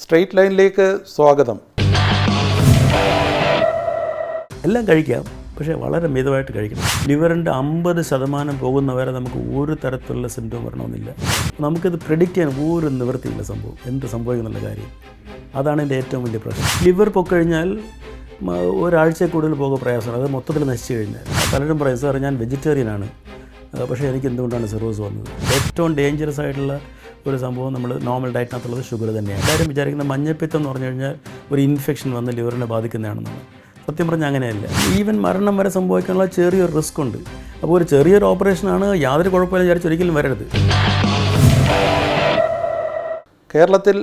Straight ലൈനിലേക്ക് സ്വാഗതം. എല്ലാം കഴിക്കാം, പക്ഷേ വളരെ മിതമായിട്ട് കഴിക്കണം. ലിവറിൻ്റെ 50% പോകുന്നവരെ നമുക്ക് ഒരു തരത്തിലുള്ള സിംറ്റം വരണമെന്നില്ല. നമുക്കിത് പ്രെഡിക്റ്റ് ചെയ്യാൻ ഒരു നിവൃത്തിയില്ല. സംഭവം എന്ത് സംഭവിക്കുന്നുള്ള കാര്യം അതാണ് എൻ്റെ ഏറ്റവും വലിയ പ്രശ്നം. ലിവർ പൊക്കഴിഞ്ഞാൽ ഒരാഴ്ച കൂടുതൽ പോകുക പ്രയാസമാണ്. അത് മൊത്തത്തിൽ നശിച്ചു കഴിഞ്ഞാൽ പലരും പറയും, സാർ ഞാൻ വെജിറ്റേറിയനാണ്, പക്ഷേ എനിക്ക് എന്തുകൊണ്ടാണ് സിറോസ് വന്നത്. ഏറ്റവും ഡേഞ്ചറസ് ആയിട്ടുള്ള ഒരു സംഭവം നമ്മൾ നോർമൽ ഡയറ്റിനകത്തുള്ളത് ഷുഗർ തന്നെയാണ്. എല്ലാവരും വിചാരിക്കുന്ന മഞ്ഞപ്പിത്തം എന്ന് പറഞ്ഞു കഴിഞ്ഞാൽ ഒരു ഇൻഫെക്ഷൻ വന്ന് ലിവറിനെ ബാധിക്കുന്നതാണെന്നാണ്. സത്യം പറഞ്ഞാൽ അങ്ങനെയല്ല. ഈവൻ മരണം വരെ സംഭവിക്കാനുള്ള ചെറിയൊരു റിസ്ക് ഉണ്ട്. അപ്പോൾ ഒരു ചെറിയൊരു ഓപ്പറേഷനാണ്, യാതൊരു കുഴപ്പമില്ല വിചാരിച്ച് ഒരിക്കലും വരരുത്. കേരളത്തിൽ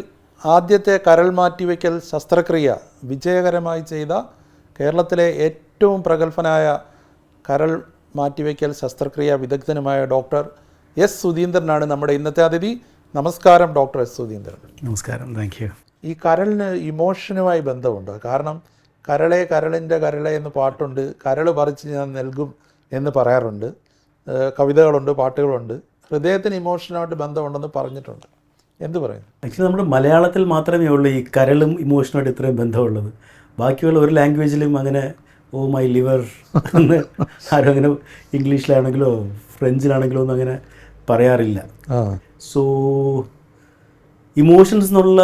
ആദ്യത്തെ കരൾ മാറ്റിവെക്കൽ ശസ്ത്രക്രിയ വിജയകരമായി ചെയ്ത കേരളത്തിലെ ഏറ്റവും പ്രഗത്ഭനായ കരൾ മാറ്റിവെക്കൽ ശസ്ത്രക്രിയ വിദഗ്ധനുമായ ഡോക്ടർ എസ് സുധീന്ദ്രനാണ് നമ്മുടെ ഇന്നത്തെ അതിഥി. നമസ്കാരം ഡോക്ടർ എസ് സുധീന്ദ്രൻ. നമസ്കാരം, താങ്ക് യു. ഈ കരളിന് ഇമോഷനുമായി ബന്ധമുണ്ട്. കാരണം കരളെ കരളിൻ്റെ കരളെ എന്ന് പാട്ടുണ്ട്, കരൾ പറിച്ച് ഞാൻ നൽകും എന്ന് പറയാറുണ്ട്, കവിതകളുണ്ട്, പാട്ടുകളുണ്ട്. ഹൃദയത്തിന് ഇമോഷനുമായിട്ട് ബന്ധമുണ്ടെന്ന് പറഞ്ഞിട്ടുണ്ട്. എന്ത് പറയുന്നു? ആക്ച്വലി നമ്മുടെ മലയാളത്തിൽ മാത്രമേ ഉള്ളൂ ഈ കരളും ഇമോഷനുമായിട്ട് ഇത്രയും ബന്ധമുള്ളത്. ബാക്കിയുള്ള ഒരു ലാംഗ്വേജിലും അങ്ങനെ ഓ മൈ ലിവർ എന്ന് ആരും അങ്ങനെ ഇംഗ്ലീഷിലാണെങ്കിലോ ഫ്രഞ്ചിലാണെങ്കിലോ ഒന്നും അങ്ങനെ പറയാറില്ല. സോ ഇമോഷൻസ് എന്നുള്ള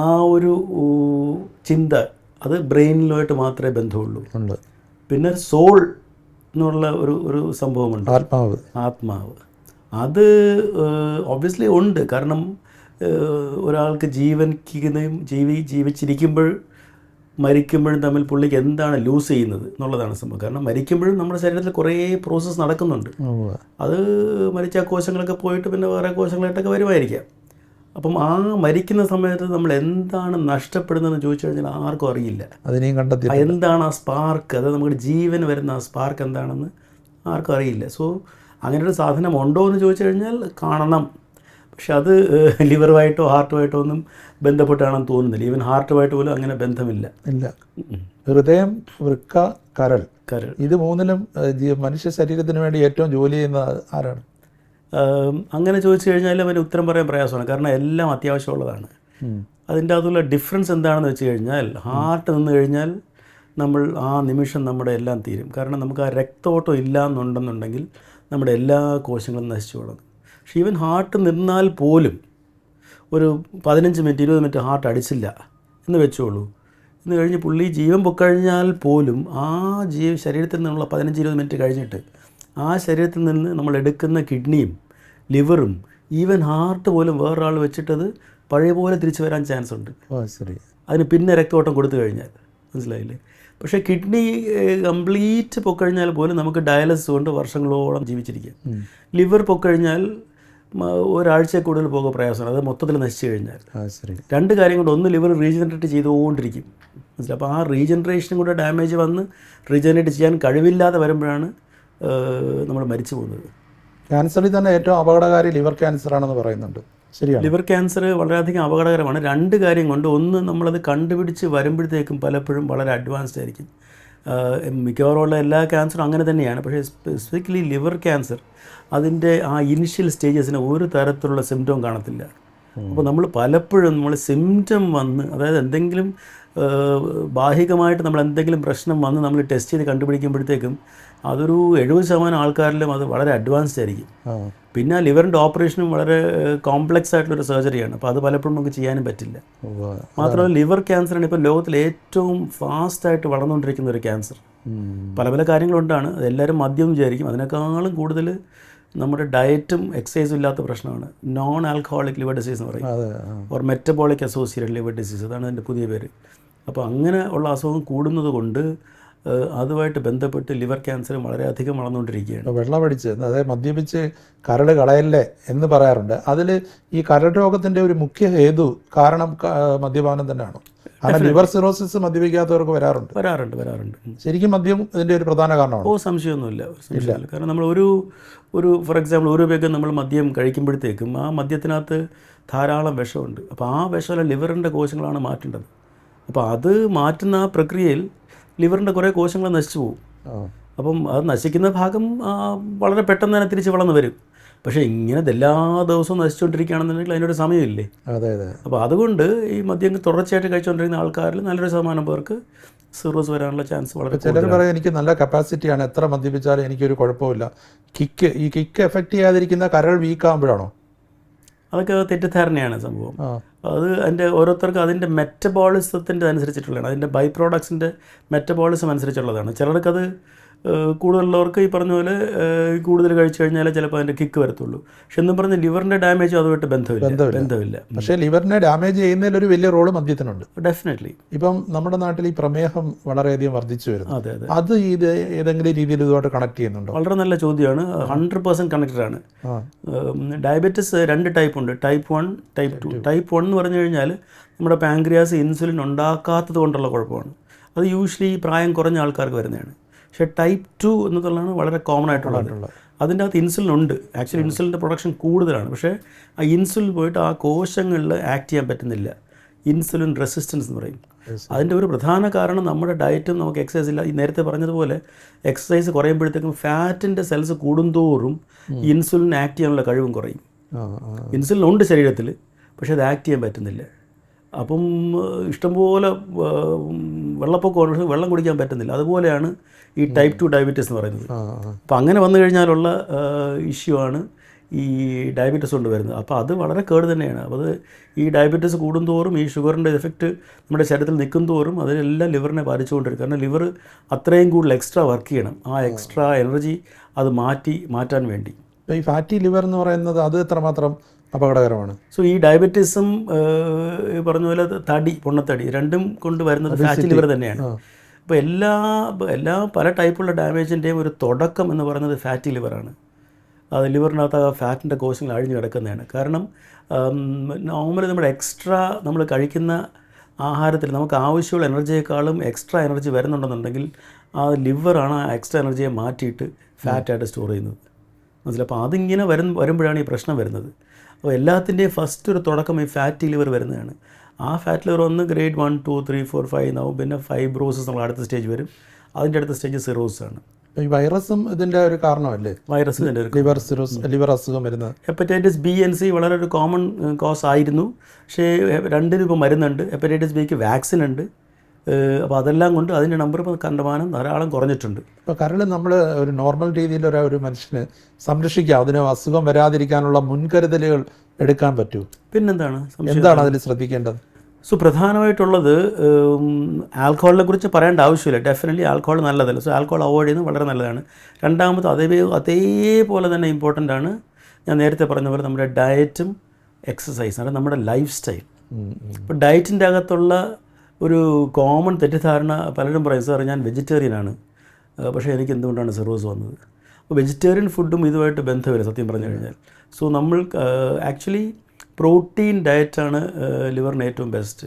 ആ ഒരു ചിന്ത അത് ബ്രെയിനിലുമായിട്ട് മാത്രമേ ബന്ധമുള്ളൂ. പിന്നെ സോൾ എന്നുള്ള ഒരു സംഭവമുണ്ട്, ആത്മാവ്. അത് ഒബ്വിയസ്ലി ഉണ്ട്. കാരണം ഒരാൾക്ക് ജീവിച്ചിരിക്കുമ്പോൾ മരിക്കുമ്പോഴും തമ്മിൽ പുള്ളിക്ക് എന്താണ് ലൂസ് ചെയ്യുന്നത് എന്നുള്ളതാണ് സംഭവം. കാരണം മരിക്കുമ്പോഴും നമ്മുടെ ശരീരത്തിൽ കുറേ പ്രോസസ്സ് നടക്കുന്നുണ്ട്. അത് മരിച്ച കോശങ്ങളൊക്കെ പോയിട്ട് പിന്നെ വേറെ കോശങ്ങളായിട്ടൊക്കെ വരുമായിരിക്കാം. അപ്പം ആ മരിക്കുന്ന സമയത്ത് നമ്മൾ എന്താണ് നഷ്ടപ്പെടുന്നതെന്ന് ചോദിച്ചു കഴിഞ്ഞാൽ ആർക്കും അറിയില്ല. അതിനെയും കണ്ടെത്തി എന്താണ് ആ സ്പാർക്ക്, അത് നമ്മുടെ ജീവൻ വരുന്ന ആ സ്പാർക്ക് എന്താണെന്ന് ആർക്കും അറിയില്ല. സോ അങ്ങനൊരു സാധനം ഉണ്ടോ എന്ന് ചോദിച്ചു കഴിഞ്ഞാൽ കാണണം. പക്ഷെ അത് ലിവറുമായിട്ടോ ഹാർട്ടുമായിട്ടോ ഒന്നും ബന്ധപ്പെട്ടാണെന്ന് തോന്നുന്നില്ല. ഈവൻ ഹാർട്ടുമായിട്ട് പോലും അങ്ങനെ ബന്ധമില്ല. ഇല്ല. ഹൃദയം, വൃക്ക, കരൾ ഇത് മൂന്നിലും മനുഷ്യ ശരീരത്തിന് വേണ്ടി ഏറ്റവും ജോലി ചെയ്യുന്ന ആരാണ്? അങ്ങനെ ചോദിച്ചു കഴിഞ്ഞാൽ അവന് ഉത്തരം പറയാൻ പ്രയാസമാണ്. കാരണം എല്ലാം അത്യാവശ്യമുള്ളതാണ്. അതിൻ്റെ അകത്തുള്ള ഡിഫറൻസ് എന്താണെന്ന് വെച്ച് കഴിഞ്ഞാൽ ഹാർട്ട് നിന്ന് കഴിഞ്ഞാൽ നമ്മൾ ആ നിമിഷം നമ്മുടെ എല്ലാം തീരും. കാരണം നമുക്ക് ആ രക്തോട്ടം ഇല്ല എന്നുണ്ടെന്നുണ്ടെങ്കിൽ നമ്മുടെ എല്ലാ കോശങ്ങളും നശിച്ചു തുടങ്ങും. പക്ഷേ ഈവൻ ഹാർട്ട് നിന്നാൽ പോലും ഒരു 15 മിനിറ്റ് 20 മിനിറ്റ് ഹാർട്ട് അടിച്ചില്ല എന്ന് വെച്ചോളൂ, എന്ന് കഴിഞ്ഞ് പുള്ളി ജീവൻ പൊക്കഴിഞ്ഞാൽ പോലും ആ ശരീരത്തിൽ നിന്നുള്ള 15-20 മിനിറ്റ് കഴിഞ്ഞിട്ട് ആ ശരീരത്തിൽ നിന്ന് നമ്മൾ എടുക്കുന്ന കിഡ്നിയും ലിവറും ഈവൻ ഹാർട്ട് പോലും വേറൊരാൾ വെച്ചിട്ടത് പഴയ പോലെ തിരിച്ചു വരാൻ ചാൻസ് ഉണ്ട്. അതിന് പിന്നെ രക്തോട്ടം കൊടുത്തു കഴിഞ്ഞാൽ, മനസ്സിലായില്ലേ? പക്ഷേ കിഡ്നി കംപ്ലീറ്റ് പൊക്കഴിഞ്ഞാൽ പോലും നമുക്ക് ഡയാലിസിസ് കൊണ്ട് വർഷങ്ങളോളം ജീവിച്ചിരിക്കാം. ലിവർ പൊക്കഴിഞ്ഞാൽ ഒരാഴ്ച കൂടുതൽ പോകുക പ്രയാസമാണ്. അത് മൊത്തത്തിൽ നശിച്ചു കഴിഞ്ഞാൽ. രണ്ട് കാര്യം കൊണ്ട്, ഒന്ന് ലിവർ റീജനറേറ്റ് ചെയ്തുകൊണ്ടിരിക്കും, മനസ്സിലായി. അപ്പോൾ ആ റീജനറേഷനും കൂടെ ഡാമേജ് വന്ന് റീജനറേറ്റ് ചെയ്യാൻ കഴിവില്ലാതെ വരുമ്പോഴാണ് നമ്മൾ മരിച്ചു പോകുന്നത്. ക്യാൻസറിൽ തന്നെ ഏറ്റവും അപകടകാരി ലിവർ ക്യാൻസർ ആണെന്ന് പറയുന്നുണ്ട്. ശരിയാണ്. ലിവർ ക്യാൻസർ വളരെയധികം അപകടകരമാണ്. രണ്ട് കാര്യം കൊണ്ട്, ഒന്ന് നമ്മളത് കണ്ടുപിടിച്ച് വരുമ്പോഴത്തേക്കും പലപ്പോഴും വളരെ അഡ്വാൻസ്ഡ് ആയിരിക്കും. മിക്കവാറുമുള്ള എല്ലാ ക്യാൻസറും അങ്ങനെ തന്നെയാണ്. പക്ഷേ സ്പെസിഫിക്കലി ലിവർ ക്യാൻസർ അതിൻ്റെ ആ ഇനിഷ്യൽ സ്റ്റേജസിന് ഒരു തരത്തിലുള്ള സിംറ്റം കാണത്തില്ല. അപ്പോൾ നമ്മൾ പലപ്പോഴും നമ്മൾ സിംറ്റം വന്ന്, അതായത് എന്തെങ്കിലും ബാഹികമായിട്ട് നമ്മൾ എന്തെങ്കിലും പ്രശ്നം വന്ന് നമ്മൾ ടെസ്റ്റ് ചെയ്ത് കണ്ടുപിടിക്കുമ്പോഴത്തേക്കും അതൊരു 70% ആൾക്കാരിലും അത് വളരെ അഡ്വാൻസ്ഡ് ആയിരിക്കും. പിന്നെ ലിവറിൻ്റെ ഓപ്പറേഷനും വളരെ കോംപ്ലക്സ് ആയിട്ടുള്ളൊരു സർജറിയാണ്. അപ്പോൾ അത് പലപ്പോഴും നമുക്ക് ചെയ്യാനും പറ്റില്ല. മാത്രമല്ല ലിവർ ക്യാൻസറാണ് ഇപ്പോൾ ലോകത്തിൽ ഏറ്റവും ഫാസ്റ്റായിട്ട് വളർന്നുകൊണ്ടിരിക്കുന്ന ഒരു ക്യാൻസർ. പല പല കാര്യങ്ങളുണ്ടാണ്. അതെല്ലാവരും മദ്യം വിചാരിക്കും. അതിനേക്കാളും കൂടുതൽ നമ്മുടെ ഡയറ്റും എക്സസൈസും ഇല്ലാത്ത പ്രശ്നമാണ് നോൺ ആൽക്കഹോളിക് ലിവർ ഡിസീസ് എന്ന് പറയും, or metabolic associated liver disease, അതാണ് അതിൻ്റെ പുതിയ പേര്. അപ്പോൾ അങ്ങനെ ഉള്ള അസുഖം കൂടുന്നത് കൊണ്ട് അതുമായിട്ട് ബന്ധപ്പെട്ട് ലിവർ ക്യാൻസർ വളരെയധികം വളർന്നുകൊണ്ടിരിക്കുകയാണ്. വെള്ളമടിച്ച്, അതായത് മദ്യപിച്ച് കരൾ കളയല്ലേ എന്ന് പറയാറുണ്ട്. അതിൽ ഈ കരൾ രോഗത്തിൻ്റെ ഒരു മുഖ്യ ഹേതു കാരണം മദ്യപാനം തന്നെയാണോ? കാരണം ലിവർ സിറോസിസ് മദ്യപിക്കാത്തവർക്ക് വരാറുണ്ട്. ശരിക്കും മദ്യം ഇതിൻ്റെ ഒരു പ്രധാന കാരണമാണ്? സംശയമൊന്നുമില്ല. കാരണം നമ്മൾ ഒരു ഫോർ എക്സാമ്പിൾ ഒരു പേക്ക് നമ്മൾ മദ്യം കഴിക്കുമ്പോഴത്തേക്കും ആ മദ്യത്തിനകത്ത് ധാരാളം വിഷമുണ്ട്. അപ്പോൾ ആ വിഷമല്ല ലിവറിൻ്റെ കോശങ്ങളാണ് മാറ്റേണ്ടത്. അപ്പോൾ അത് മാറ്റുന്ന ആ പ്രക്രിയയിൽ ലിവറിൻ്റെ കുറേ കോശങ്ങൾ നശിച്ചു പോകും. അപ്പം അത് നശിക്കുന്ന ഭാഗം വളരെ പെട്ടെന്ന് തന്നെ തിരിച്ച് വളർന്നു വരും. പക്ഷേ ഇങ്ങനെ എല്ലാ ദിവസവും നശിച്ചുകൊണ്ടിരിക്കുകയാണെന്നുണ്ടെങ്കിൽ അതിനൊരു സമയമില്ലേ. അതെ അതെ. അപ്പോൾ അതുകൊണ്ട് ഈ മദ്യം തുടർച്ചയായിട്ട് കഴിച്ചുകൊണ്ടിരിക്കുന്ന ആൾക്കാരിൽ നല്ലൊരു ശതമാനം പേർക്ക് സിറോസ് വരാനുള്ള ചാൻസ് വളരെ ചിലർ പറയാം എനിക്ക് നല്ല കപ്പാസിറ്റിയാണ്, എത്ര മദ്യപിച്ചാലും എനിക്കൊരു കുഴപ്പമില്ല. ഈ കിക്ക് എഫക്റ്റ് ചെയ്യാതിരിക്കുന്ന കരൾ വീക്ക് ആകുമ്പോഴാണോ? അതൊക്കെ തെറ്റിദ്ധാരണയാണ് സംഭവം. അത് അതിൻ്റെ ഓരോരുത്തർക്കും അതിൻ്റെ മെറ്റബോളിസത്തിൻ്റെ അനുസരിച്ചിട്ടുള്ളതാണ്, അതിൻ്റെ ബൈ പ്രോഡക്ട്സിൻ്റെ മെറ്റബോളിസം അനുസരിച്ചുള്ളതാണ്. ചിലർക്കത് കൂടുതലുള്ളവർക്ക് ഈ പറഞ്ഞ പോലെ കൂടുതൽ കഴിച്ചു കഴിഞ്ഞാൽ ചിലപ്പോൾ അതിൻ്റെ കിക്ക് വരത്തുള്ളൂ. പക്ഷെ എന്നും പറഞ്ഞ് ലിവറിൻ്റെ ഡാമേജ് അതുമായിട്ട് ബന്ധമില്ല. പക്ഷേ ലിവറിനെ ഡാമേജ് ചെയ്യുന്നതിൽ ഒരു വലിയ റോള് മദ്യത്തിനുണ്ട്. ഡെഫിനറ്റ്ലി. ഇപ്പം നമ്മുടെ നാട്ടിൽ ഈ പ്രമേഹം വളരെയധികം വർദ്ധിച്ചു വരുന്നു. അതെ അതെ. അത് ഇത് ഏതെങ്കിലും രീതിയിൽ ഇതുമായിട്ട് കണക്ട് ചെയ്യുന്നുണ്ടോ? വളരെ നല്ല ചോദ്യമാണ്. 100% കണക്റ്റഡ് ആണ്. ഡയബറ്റിസ് 2 ടൈപ്പ് ഉണ്ട്, ടൈപ്പ് 1, ടൈപ്പ് 2. ടൈപ്പ് 1 എന്ന് പറഞ്ഞു കഴിഞ്ഞാൽ നമ്മുടെ പാൻക്രിയാസ് ഇൻസുലിൻ ഉണ്ടാക്കാത്തത് കൊണ്ടുള്ള കുഴപ്പമാണ്. അത് യൂഷ്വലി പ്രായം കുറഞ്ഞ ആൾക്കാർക്ക് വരുന്നതാണ്. പക്ഷേ ടൈപ്പ് 2 എന്നതുള്ളതാണ് വളരെ കോമൺ ആയിട്ടുള്ളത്. അതിൻ്റെ അകത്ത് ഇൻസുലിൻ ഉണ്ട്. ആക്ച്വലി ഇൻസുലിൻ്റെ പ്രൊഡക്ഷൻ കൂടുതലാണ്. പക്ഷേ ആ ഇൻസുലിൻ പോയിട്ട് ആ കോശങ്ങളിൽ ആക്ട് ചെയ്യാൻ പറ്റുന്നില്ല. ഇൻസുലിൻ റെസിസ്റ്റൻസ് എന്ന് പറയും. അതിൻ്റെ ഒരു പ്രധാന കാരണം നമ്മുടെ ഡയറ്റും നമുക്ക് എക്സസൈസ് ഇല്ല. ഈ നേരത്തെ പറഞ്ഞതുപോലെ എക്സസൈസ് കുറയുമ്പോഴത്തേക്കും ഫാറ്റിൻ്റെ സെൽസ് കൂടുന്തോറും ഇൻസുലിൻ ആക്ട് ചെയ്യാനുള്ള കഴിവും കുറയും. ഇൻസുലിൻ ഉണ്ട് ശരീരത്തിൽ, പക്ഷേ അത് ആക്ട് ചെയ്യാൻ പറ്റുന്നില്ല. അപ്പം ഇഷ്ടംപോലെ വെള്ളപ്പൊക്കം, വെള്ളം കുടിക്കാൻ പറ്റുന്നില്ല. അതുപോലെയാണ് ഈ ടൈപ്പ് 2 ഡയബറ്റീസ് എന്ന് പറയുന്നത്. അപ്പോൾ അങ്ങനെ വന്നു കഴിഞ്ഞാലുള്ള ഇഷ്യൂ ആണ് ഈ ഡയബറ്റീസ് കൊണ്ട് വരുന്നത്. അപ്പോൾ അത് വളരെ കേട് തന്നെയാണ്. അപ്പോൾ അത് ഈ ഡയബറ്റീസ് കൂടുന്തോറും ഈ ഷുഗറിൻ്റെ എഫക്റ്റ് നമ്മുടെ ശരീരത്തിൽ നിൽക്കും തോറും അതിനെല്ലാം ലിവറിനെ ബാധിച്ചുകൊണ്ടിരിക്കും. കാരണം ലിവർ അത്രയും കൂടുതൽ എക്സ്ട്രാ വർക്ക് ചെയ്യണം, ആ എക്സ്ട്രാ എനർജി അത് മാറ്റാൻ വേണ്ടി. ഈ ഫാറ്റി ലിവർ എന്ന് പറയുന്നത് അത് എത്രമാത്രം അപകടകരമാണ്? സോ ഈ ഡയബറ്റീസും പറഞ്ഞ പോലെ പൊണ്ണത്തടി രണ്ടും കൊണ്ട് വരുന്നത് ഫാറ്റി ലിവർ തന്നെയാണ്. അപ്പോൾ എല്ലാ പല ടൈപ്പുള്ള ഡാമേജിൻ്റെയും ഒരു തുടക്കം എന്ന് പറയുന്നത് ഫാറ്റി ലിവറാണ്. അത് ലിവറിനകത്ത് ആ ഫാറ്റിൻ്റെ കോശങ്ങൾ അഴിഞ്ഞു കിടക്കുന്നതാണ്. കാരണം നോർമലി നമ്മൾ കഴിക്കുന്ന ആഹാരത്തിൽ നമുക്ക് ആവശ്യമുള്ള എനർജിയേക്കാളും എക്സ്ട്രാ എനർജി വരുന്നുണ്ടെന്നുണ്ടെങ്കിൽ ആ ലിവറാണ് ആ എക്സ്ട്രാ എനർജിയെ മാറ്റിയിട്ട് ഫാറ്റായിട്ട് സ്റ്റോർ ചെയ്യുന്നത്. മനസ്സിലായി? അപ്പോൾ അതിങ്ങനെ വരുമ്പോഴാണ് ഈ പ്രശ്നം വരുന്നത്. അപ്പോൾ എല്ലാത്തിൻ്റെയും ഫസ്റ്റ് ഒരു തുടക്കം ഈ ഫാറ്റി ലിവർ വരുന്നതാണ്. ആ ഫാറ്റ് ലിവർ ഒന്ന് ഗ്രേഡ് 1, 2, 3, 4, 5 എന്നാവും. പിന്നെ ഫൈബ്രോസിസ് നമ്മൾ അടുത്ത സ്റ്റേജ് വരും. അതിൻ്റെ അടുത്ത സ്റ്റേജ് സിറോസിസ് ആണ്. ഈ വൈറസും ഇതിൻ്റെ ഒരു കാരണമല്ലേ? വൈറസിൻ്റെ ലിവർ അസുഖം വരുന്നത്. ഹെപ്പറ്റൈറ്റിസ് ബി ആൻഡ് സി വളരെ ഒരു കോമൺ കോസ് ആയിരുന്നു. പക്ഷേ 2 ഇപ്പോൾ മരുന്നുണ്ട്. ഹെപ്പറ്റൈറ്റിസ് ബിക്ക് വാക്സിൻ ഉണ്ട്. അപ്പോൾ അതെല്ലാം കൊണ്ട് അതിൻ്റെ നമ്പർ ഇപ്പോൾ കണ്ടമാനം ധാരാളം കുറഞ്ഞിട്ടുണ്ട്. ഇപ്പോൾ കരൾ നമ്മൾ ഒരു നോർമൽ രീതിയിൽ ഒരു മനുഷ്യന് സംരക്ഷിക്കുക, അതിന് അസുഖം വരാതിരിക്കാനുള്ള മുൻകരുതലുകൾ എടുക്കാൻ പറ്റൂ? പിന്നെന്താണ് അതിൽ ശ്രദ്ധിക്കേണ്ടത്? സോ പ്രധാനമായിട്ടുള്ളത് ആൽക്കഹോളിനെ കുറിച്ച് പറയേണ്ട ആവശ്യമില്ല. ഡെഫിനറ്റ്ലി ആൽക്കഹോൾ നല്ലതല്ല. സോ ആൽക്കഹോൾ അവോയ്ഡ് ചെയ്യുന്നത് വളരെ നല്ലതാണ്. രണ്ടാമത് അതേപോലെ തന്നെ ഇമ്പോർട്ടൻ്റ് ആണ് ഞാൻ നേരത്തെ പറഞ്ഞ പോലെ നമ്മുടെ ഡയറ്റും എക്സസൈസും, അത് നമ്മുടെ ലൈഫ് സ്റ്റൈൽ. ഇപ്പോൾ ഡയറ്റിൻ്റെ അകത്തുള്ള ഒരു കോമൺ തെറ്റിദ്ധാരണ പലരും പറയും, സാർ ഞാൻ വെജിറ്റേറിയനാണ്, പക്ഷേ എനിക്ക് എന്തുകൊണ്ടാണ് സിറോസ് വന്നത്? അപ്പോൾ വെജിറ്റേറിയൻ ഫുഡും ഇതുമായിട്ട് ബന്ധമില്ല സത്യം പറഞ്ഞു കഴിഞ്ഞാൽ. സോ നമ്മൾ ആക്ച്വലി പ്രോട്ടീൻ ഡയറ്റാണ് ലിവറിന് ഏറ്റവും best.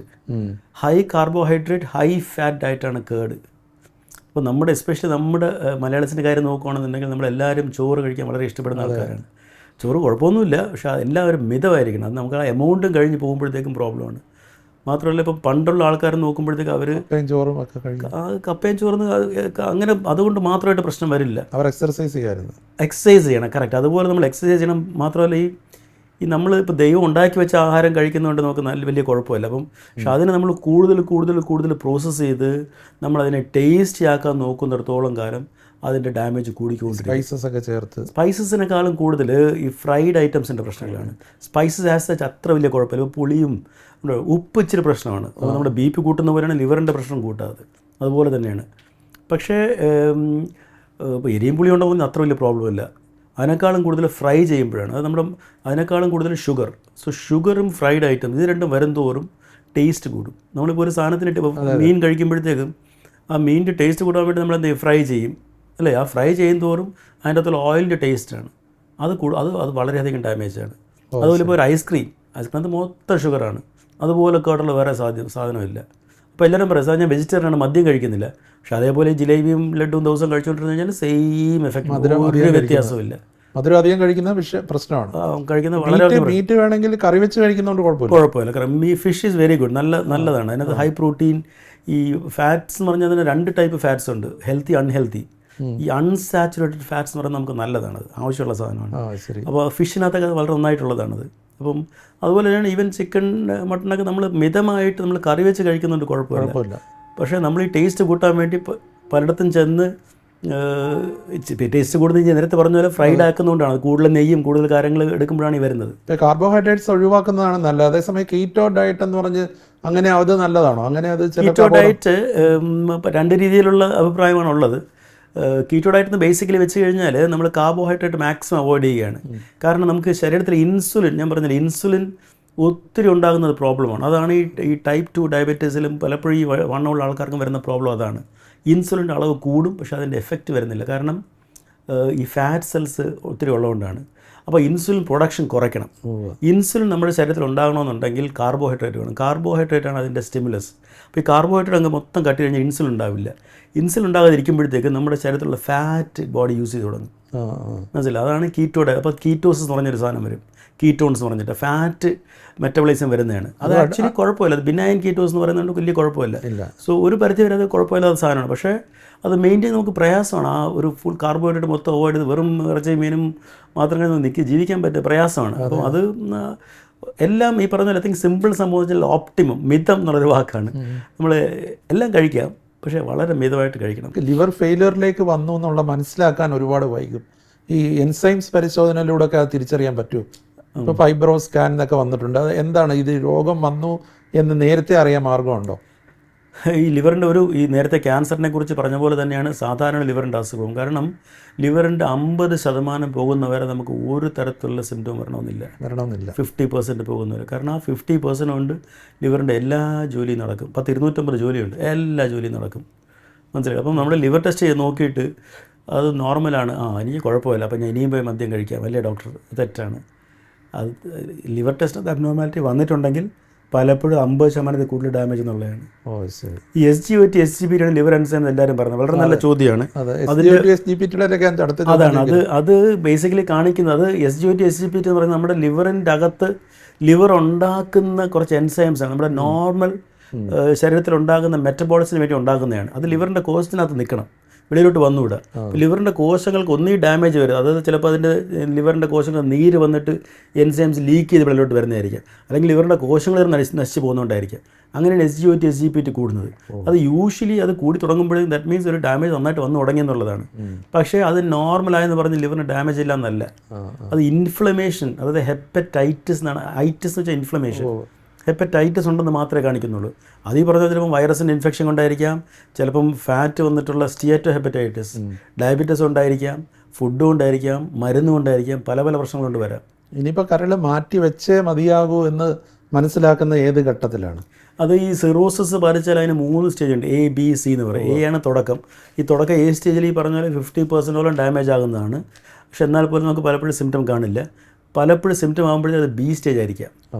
High carbohydrate high fat ഡയറ്റാണ് കേട്. അപ്പോൾ എസ്പെഷ്യലി നമ്മുടെ മലയാളത്തിൻ്റെ കാര്യം നോക്കുകയാണെന്നുണ്ടെങ്കിൽ നമ്മളെല്ലാവരും ചോറ് കഴിക്കാൻ വളരെ ഇഷ്ടപ്പെടുന്ന ആൾക്കാരാണ്. ചോറ് കുഴപ്പമൊന്നുമില്ല, പക്ഷേ എല്ലാവരും മിതമായിരിക്കണം. അത് നമുക്ക് ആ എമൗണ്ടും കഴിഞ്ഞ് പോകുമ്പോഴത്തേക്കും പ്രോബ്ലമാണ്. മാത്രമല്ല ഇപ്പോൾ പണ്ടുള്ള ആൾക്കാർ നോക്കുമ്പോഴത്തേക്ക് അവർ കപ്പയും ചോറും അങ്ങനെ അതുകൊണ്ട് മാത്രമായിട്ട് പ്രശ്നം വരില്ല. അവർ എക്സസൈസ് ചെയ്യണം. കറക്റ്റ്. അതുപോലെ നമ്മൾ എക്സസൈസ് ചെയ്യണം. മാത്രമല്ല ഈ നമ്മൾ ഇപ്പോൾ ദൈവം ഉണ്ടാക്കി വെച്ച ആഹാരം കഴിക്കുന്നതുകൊണ്ട് നമുക്ക് വലിയ കുഴപ്പമില്ല. പക്ഷെ അതിനെ നമ്മൾ കൂടുതൽ പ്രോസസ്സ് ചെയ്ത് നമ്മളതിനെ ടേസ്റ്റി ആക്കാൻ നോക്കുന്നിടത്തോളം കാലം അതിൻ്റെ ഡാമേജ് കൂടിക്കൊണ്ടിരിക്കും. സ്പൈസസിനേക്കാളും കൂടുതൽ ഈ ഫ്രൈഡ് ഐറ്റംസിൻ്റെ പ്രശ്നങ്ങളാണ്. സ്പൈസസ് ആസ് സച്ച് അത്ര വലിയ കുഴപ്പമില്ല. പുളിയും ഉപ്പ് ഇച്ചിരി പ്രശ്നമാണ്. അപ്പോൾ നമ്മുടെ BP കൂട്ടുന്ന പോലെയാണ് ലിവറിൻ്റെ പ്രശ്നം കൂട്ടാതെ. അതുപോലെ തന്നെയാണ്. പക്ഷേ ഇപ്പോൾ എരിയും പുളി ഉണ്ടാകുന്ന അത്ര വലിയ പ്രോബ്ലം ഇല്ല. അതിനേക്കാളും കൂടുതൽ ഫ്രൈ ചെയ്യുമ്പോഴാണ് അതിനേക്കാളും കൂടുതൽ ഷുഗർ. സോ ഷുഗറും ഫ്രൈഡ് ഐറ്റം ഇത് രണ്ടും വരുംതോറും ടേസ്റ്റ് കൂടും. നമ്മളിപ്പോൾ ഒരു സാധനത്തിന് മീൻ കഴിക്കുമ്പോഴത്തേക്കും ആ മീനിൻ്റെ ടേസ്റ്റ് കൂടാൻ വേണ്ടി നമ്മൾ ഫ്രൈ ചെയ്യും അല്ലേ? ആ ഫ്രൈ ചെയ്യും തോറും അതിൻ്റെ അകത്തുള്ള ഓയിലിൻ്റെ ടേസ്റ്റാണ് അത് വളരെയധികം ഡാമേജാണ്. അതുപോലെ ഇപ്പോൾ ഒരു ഐസ്ക്രീം മൊത്തം ഷുഗറാണ്. അതുപോലെ കേട്ടുള്ള വേറെ സാധനമില്ല. അപ്പോൾ എല്ലാവരും പറയും, സാർ ഞാൻ വെജിറ്റേറിയനാണ്, മദ്യം കഴിക്കുന്നില്ല. പക്ഷേ അതേപോലെ ജിലേബിയും ലഡുവും ദിവസം കഴിച്ചുകൊണ്ടിരുന്നു കഴിഞ്ഞാൽ സെയിം എഫക്റ്റ്, ഒരു വ്യത്യാസമില്ല. മധുരം അധികം കഴിക്കുന്ന പ്രശ്നമാണ്. കഴിക്കുന്ന വളരെ മീറ്റ് വേണമെങ്കിൽ കറി വെച്ച് കഴിക്കുന്നതുകൊണ്ട് കുഴപ്പമില്ല. കാരണം ഫിഷ് ഈസ് വെരി ഗുഡ്, നല്ലതാണ്. അതിനകത്ത് ഹൈ പ്രോട്ടീൻ. ഈ ഫാറ്റ്സ് എന്ന് പറഞ്ഞാൽ അതിന് 2 ടൈപ്പ് ഫാറ്റ്സ് ഉണ്ട്, ഹെൽത്തി അൺഹെൽത്തി. ഈ അൺസാച്ചുറേറ്റഡ് ഫാറ്റ്സ് എന്ന് പറയുന്നത് നമുക്ക് നല്ലതാണത്, ആവശ്യമുള്ള സാധനമാണ്. ശരി. അപ്പോൾ ഫിഷിനകത്തൊക്കെ അത് വളരെ നന്നായിട്ടുള്ളതാണത്. അപ്പം അതുപോലെ തന്നെയാണ് ഈവൻ ചിക്കൻ മട്ടനൊക്കെ നമ്മൾ മിതമായിട്ട് നമ്മൾ കറി വെച്ച് കഴിക്കുന്നുണ്ട്, കുഴപ്പമില്ല. പക്ഷേ നമ്മൾ ഈ ടേസ്റ്റ് കൂട്ടാൻ വേണ്ടി പലയിടത്തും ചെന്ന് ടേസ്റ്റ് കൂടുതൽ നേരത്തെ പറഞ്ഞ പോലെ ഫ്രൈഡ് ആക്കുന്നതുകൊണ്ടാണ്, കൂടുതൽ നെയ്യും കൂടുതൽ കാര്യങ്ങൾ എടുക്കുമ്പോഴാണ് ഈ വരുന്നത്. കാർബോഹൈഡ്രേറ്റ്സ് ഒഴിവാക്കുന്നതാണ് നല്ലത്. അതേസമയം കീറ്റോ ഡയറ്റ് എന്ന് പറഞ്ഞ് അങ്ങനെ അത് നല്ലതാണോ? അങ്ങനെ അത് കീറ്റോ ഡയറ്റ് രണ്ട് രീതിയിലുള്ള അഭിപ്രായമാണ് ഉള്ളത്. കീറ്റോ ഡയറ്റ് ബേസിക്കലി വെച്ച് കഴിഞ്ഞാൽ നമ്മൾ കാർബോഹൈഡ്രേറ്റ് മാക്സിമം അവോയ്ഡ് ചെയ്യുകയാണ്. കാരണം നമുക്ക് ശരീരത്തിൽ ഇൻസുലിൻ, ഞാൻ പറഞ്ഞില്ല, ഇൻസുലിൻ ഒത്തിരി ഉണ്ടാകുന്നത് പ്രോബ്ലമാണ്. അതാണ് ഈ ടൈപ്പ് 2 ഡയബറ്റീസിലും പലപ്പോഴും ഈ വണ്ണമുള്ള ആൾക്കാർക്കും വരുന്ന പ്രോബ്ലം അതാണ്. ഇൻസുലിൻ്റെ അളവ് കൂടും, പക്ഷേ അതിൻ്റെ എഫക്റ്റ് വരുന്നില്ല. കാരണം ഈ ഫാറ്റ് സെൽസ് ഒത്തിരി ഉള്ളതുകൊണ്ടാണ്. അപ്പോൾ ഇൻസുലിൻ പ്രൊഡക്ഷൻ കുറയ്ക്കണം. ഇൻസുലിൻ നമ്മുടെ ശരീരത്തിൽ ഉണ്ടാകണമെന്നുണ്ടെങ്കിൽ കാർബോഹൈഡ്രേറ്റ് വേണം. കാർബോഹൈഡ്രേറ്റാണ് അതിൻ്റെ സ്റ്റിമുലസ്. അപ്പോൾ ഈ കാർബോഹൈഡ്രേറ്റ് അങ്ങ് മൊത്തം കട്ടി കഴിഞ്ഞാൽ ഇൻസുലിൻ ഉണ്ടാവില്ല. ഇൻസുലിൻ ഉണ്ടാകാതിരിക്കുമ്പോഴത്തേക്ക് നമ്മുടെ ശരീരത്തിലുള്ള ഫാറ്റ് ബോഡി യൂസ് ചെയ്ത് തുടങ്ങും. മനസ്സിലായി? അതാണ് കീറ്റോയുടെ. അപ്പോൾ കീറ്റോസിസ് എന്ന് പറഞ്ഞൊരു സാധനം വരും, കീറ്റോൺസ് എന്ന് പറഞ്ഞിട്ട് ഫാറ്റ് മെറ്റബോളിസം വരുന്നതാണ്. അത് ആക്ച്വലി കുഴപ്പമില്ല. അത് ബിനൈൻ കീറ്റോസ് എന്ന് പറയുന്നത് വലിയ കുഴപ്പമില്ല. സോ ഒരു പരിധി വരെ അത് കുഴപ്പമില്ലാത്ത സാധനമാണ്. പക്ഷേ അത് മെയിൻറ്റെയിൻ നമുക്ക് പ്രയാസമാണ്. ആ ഒരു ഫുൾ കാർബോഹൈഡ്രേറ്റ് മൊത്തം അവോയ്ഡ് ചെയ്ത് വെറും ഇറച്ചി മീനും മാത്രം ജീവിക്കാൻ പറ്റിയ പ്രയാസമാണ്. അപ്പോൾ അത് എല്ലാം ഈ പറഞ്ഞ പോലെ തിങ്ക് സിമ്പിൾ സംഭവിച്ചാൽ ഓപ്റ്റിമം, മിതം എന്നുള്ളൊരു വാക്കാണ്. നമ്മൾ എല്ലാം കഴിക്കാം, പക്ഷേ വളരെ മിതമായിട്ട് കഴിക്കണം. ലിവർ ഫെയിലിയറിലേക്ക് വന്നു എന്നുള്ള മനസ്സിലാക്കാൻ ഒരുപാട് വൈകും. ഈ എൻസൈംസ് പരിശോധനയിലൂടെ ഒക്കെ അത് തിരിച്ചറിയാൻ പറ്റുമോ? ഇപ്പോൾ ഫൈബ്രോ സ്കാൻ എന്നൊക്കെ വന്നിട്ടുണ്ട്. അത് എന്താണ്, ഇത് രോഗം വന്നു എന്ന് നേരത്തെ അറിയാൻ മാർഗമുണ്ടോ? ഈ ലിവറിൻ്റെ ഈ നേരത്തെ ക്യാൻസറിനെ കുറിച്ച് പറഞ്ഞ പോലെ തന്നെയാണ് സാധാരണ ലിവറിൻ്റെ അസുഖവും. കാരണം ലിവറിൻ്റെ 50% പോകുന്നവരെ നമുക്ക് ഒരു തരത്തിലുള്ള സിംറ്റം വരണമെന്നില്ല. 50% പോകുന്നവരെ. കാരണം ആ 50% കൊണ്ട് ലിവറിൻ്റെ എല്ലാ ജോലിയും നടക്കും. 250 ജോലിയുണ്ട്, എല്ലാ ജോലിയും നടക്കും. മനസ്സിലായി? അപ്പം നമ്മൾ ലിവർ ടെസ്റ്റ് ചെയ്ത് നോക്കിയിട്ട് അത് നോർമലാണ്, എനിക്ക് കുഴപ്പമില്ല, അപ്പം ഞാൻ ഇനിയും പോയി മദ്യം കഴിക്കാം, അല്ലേ ഡോക്ടർ? തെറ്റാണ്. അത് ലിവർ ടെസ്റ്റ് അബ്നോർമാലിറ്റി വന്നിട്ടുണ്ടെങ്കിൽ പലപ്പോഴും 50% കൂടുതൽ ഡാമേജ് എന്നുള്ളതാണ്. ഈ SGOT SGPT ആണ് ലിവർ എൻസൈം എല്ലാവരും പറഞ്ഞത്. വളരെ നല്ല ചോദ്യമാണ്. അതാണ് അത് ബേസിക്കലി കാണിക്കുന്നത്. SGOT SGPT എന്ന് പറയുന്നത് നമ്മുടെ ലിവറിൻ്റെ അകത്ത് ലിവർ ഉണ്ടാക്കുന്ന കുറച്ച് എൻസൈംസ് ആണ്. നമ്മുടെ നോർമൽ ശരീരത്തിൽ ഉണ്ടാകുന്ന മെറ്റബോളിസിന് വേണ്ടി ഉണ്ടാക്കുന്നതാണ്. അത് ലിവറിൻ്റെ കോശത്തിനകത്ത് നിൽക്കണം, വെളിയിലോട്ട് വന്നുകൂടാ. ലിവറിൻ്റെ കോശങ്ങൾക്ക് ഒന്നീ ഡാമേജ് വരും. അതായത് ചിലപ്പോൾ അതിൻ്റെ ലിവറിൻ്റെ കോശങ്ങൾ നീര് വന്നിട്ട് എൻസൈംസ് ലീക്ക് ചെയ്ത് വെളിയിലോട്ട് വരുന്നതായിരിക്കാം. അല്ലെങ്കിൽ ലിവറിൻ്റെ കോശങ്ങൾ നശിച്ച് പോകുന്നതുകൊണ്ടായിരിക്കാം. അങ്ങനെയാണ് SGOT SGPT കൂടുന്നത്. അത് യൂഷ്വലി അത് കൂടി തുടങ്ങുമ്പോഴേക്കും ദാറ്റ് മീൻസ് ഒരു ഡാമേജ് നന്നായിട്ട് വന്ന് തുടങ്ങിയെന്നുള്ളതാണ്. പക്ഷേ അത് നോർമലായെന്ന് പറഞ്ഞ് ലിവറിന് ഡാമേജ് ഇല്ല എന്നല്ല. അത് ഇൻഫ്ലമേഷൻ, അതായത് ഹെപ്പറ്റൈറ്റിസ് എന്നാണ്. ഐറ്റിസ് എന്ന് വെച്ചാൽ ഇൻഫ്ലമേഷൻ. ഹെപ്പറ്റൈറ്റിസ് ഉണ്ടെന്ന് മാത്രമേ കാണിക്കുന്നുള്ളൂ. അത് ഈ പറഞ്ഞാൽ ചിലപ്പം വൈറസിൻ്റെ ഇൻഫെക്ഷൻ കൊണ്ടായിരിക്കാം, ചിലപ്പം ഫാറ്റ് വന്നിട്ടുള്ള സ്റ്റിയേറ്റോ ഹെപ്പറ്റൈറ്റിസ്, ഡയബറ്റീസ് കൊണ്ടായിരിക്കാം, ഫുഡ് കൊണ്ടായിരിക്കാം, മരുന്ന് കൊണ്ടായിരിക്കാം, പല പ്രശ്നങ്ങൾ കൊണ്ട് വരാം. ഇനിയിപ്പോൾ കരൾ മാറ്റി വെച്ചേ മതിയാകൂ എന്ന് മനസ്സിലാക്കുന്ന ഏത് ഘട്ടത്തിലാണ്? അത് ഈ സിറോസിസ് ബാധിച്ചാൽ അതിന് 3 സ്റ്റേജ് ഉണ്ട്. A, B, C എന്ന് പറയും. A ആണ് തുടക്കം. ഈ തുടക്കം A സ്റ്റേജിൽ ഈ പറഞ്ഞ പോലെ 50% ഡാമേജ് ആകുന്നതാണ്. പക്ഷെ എന്നാൽ പോലും നമുക്ക് പലപ്പോഴും സിംറ്റം കാണില്ല. പലപ്പോഴും സിംറ്റം ആകുമ്പോഴേ അത് B സ്റ്റേജ് ആയിരിക്കാം.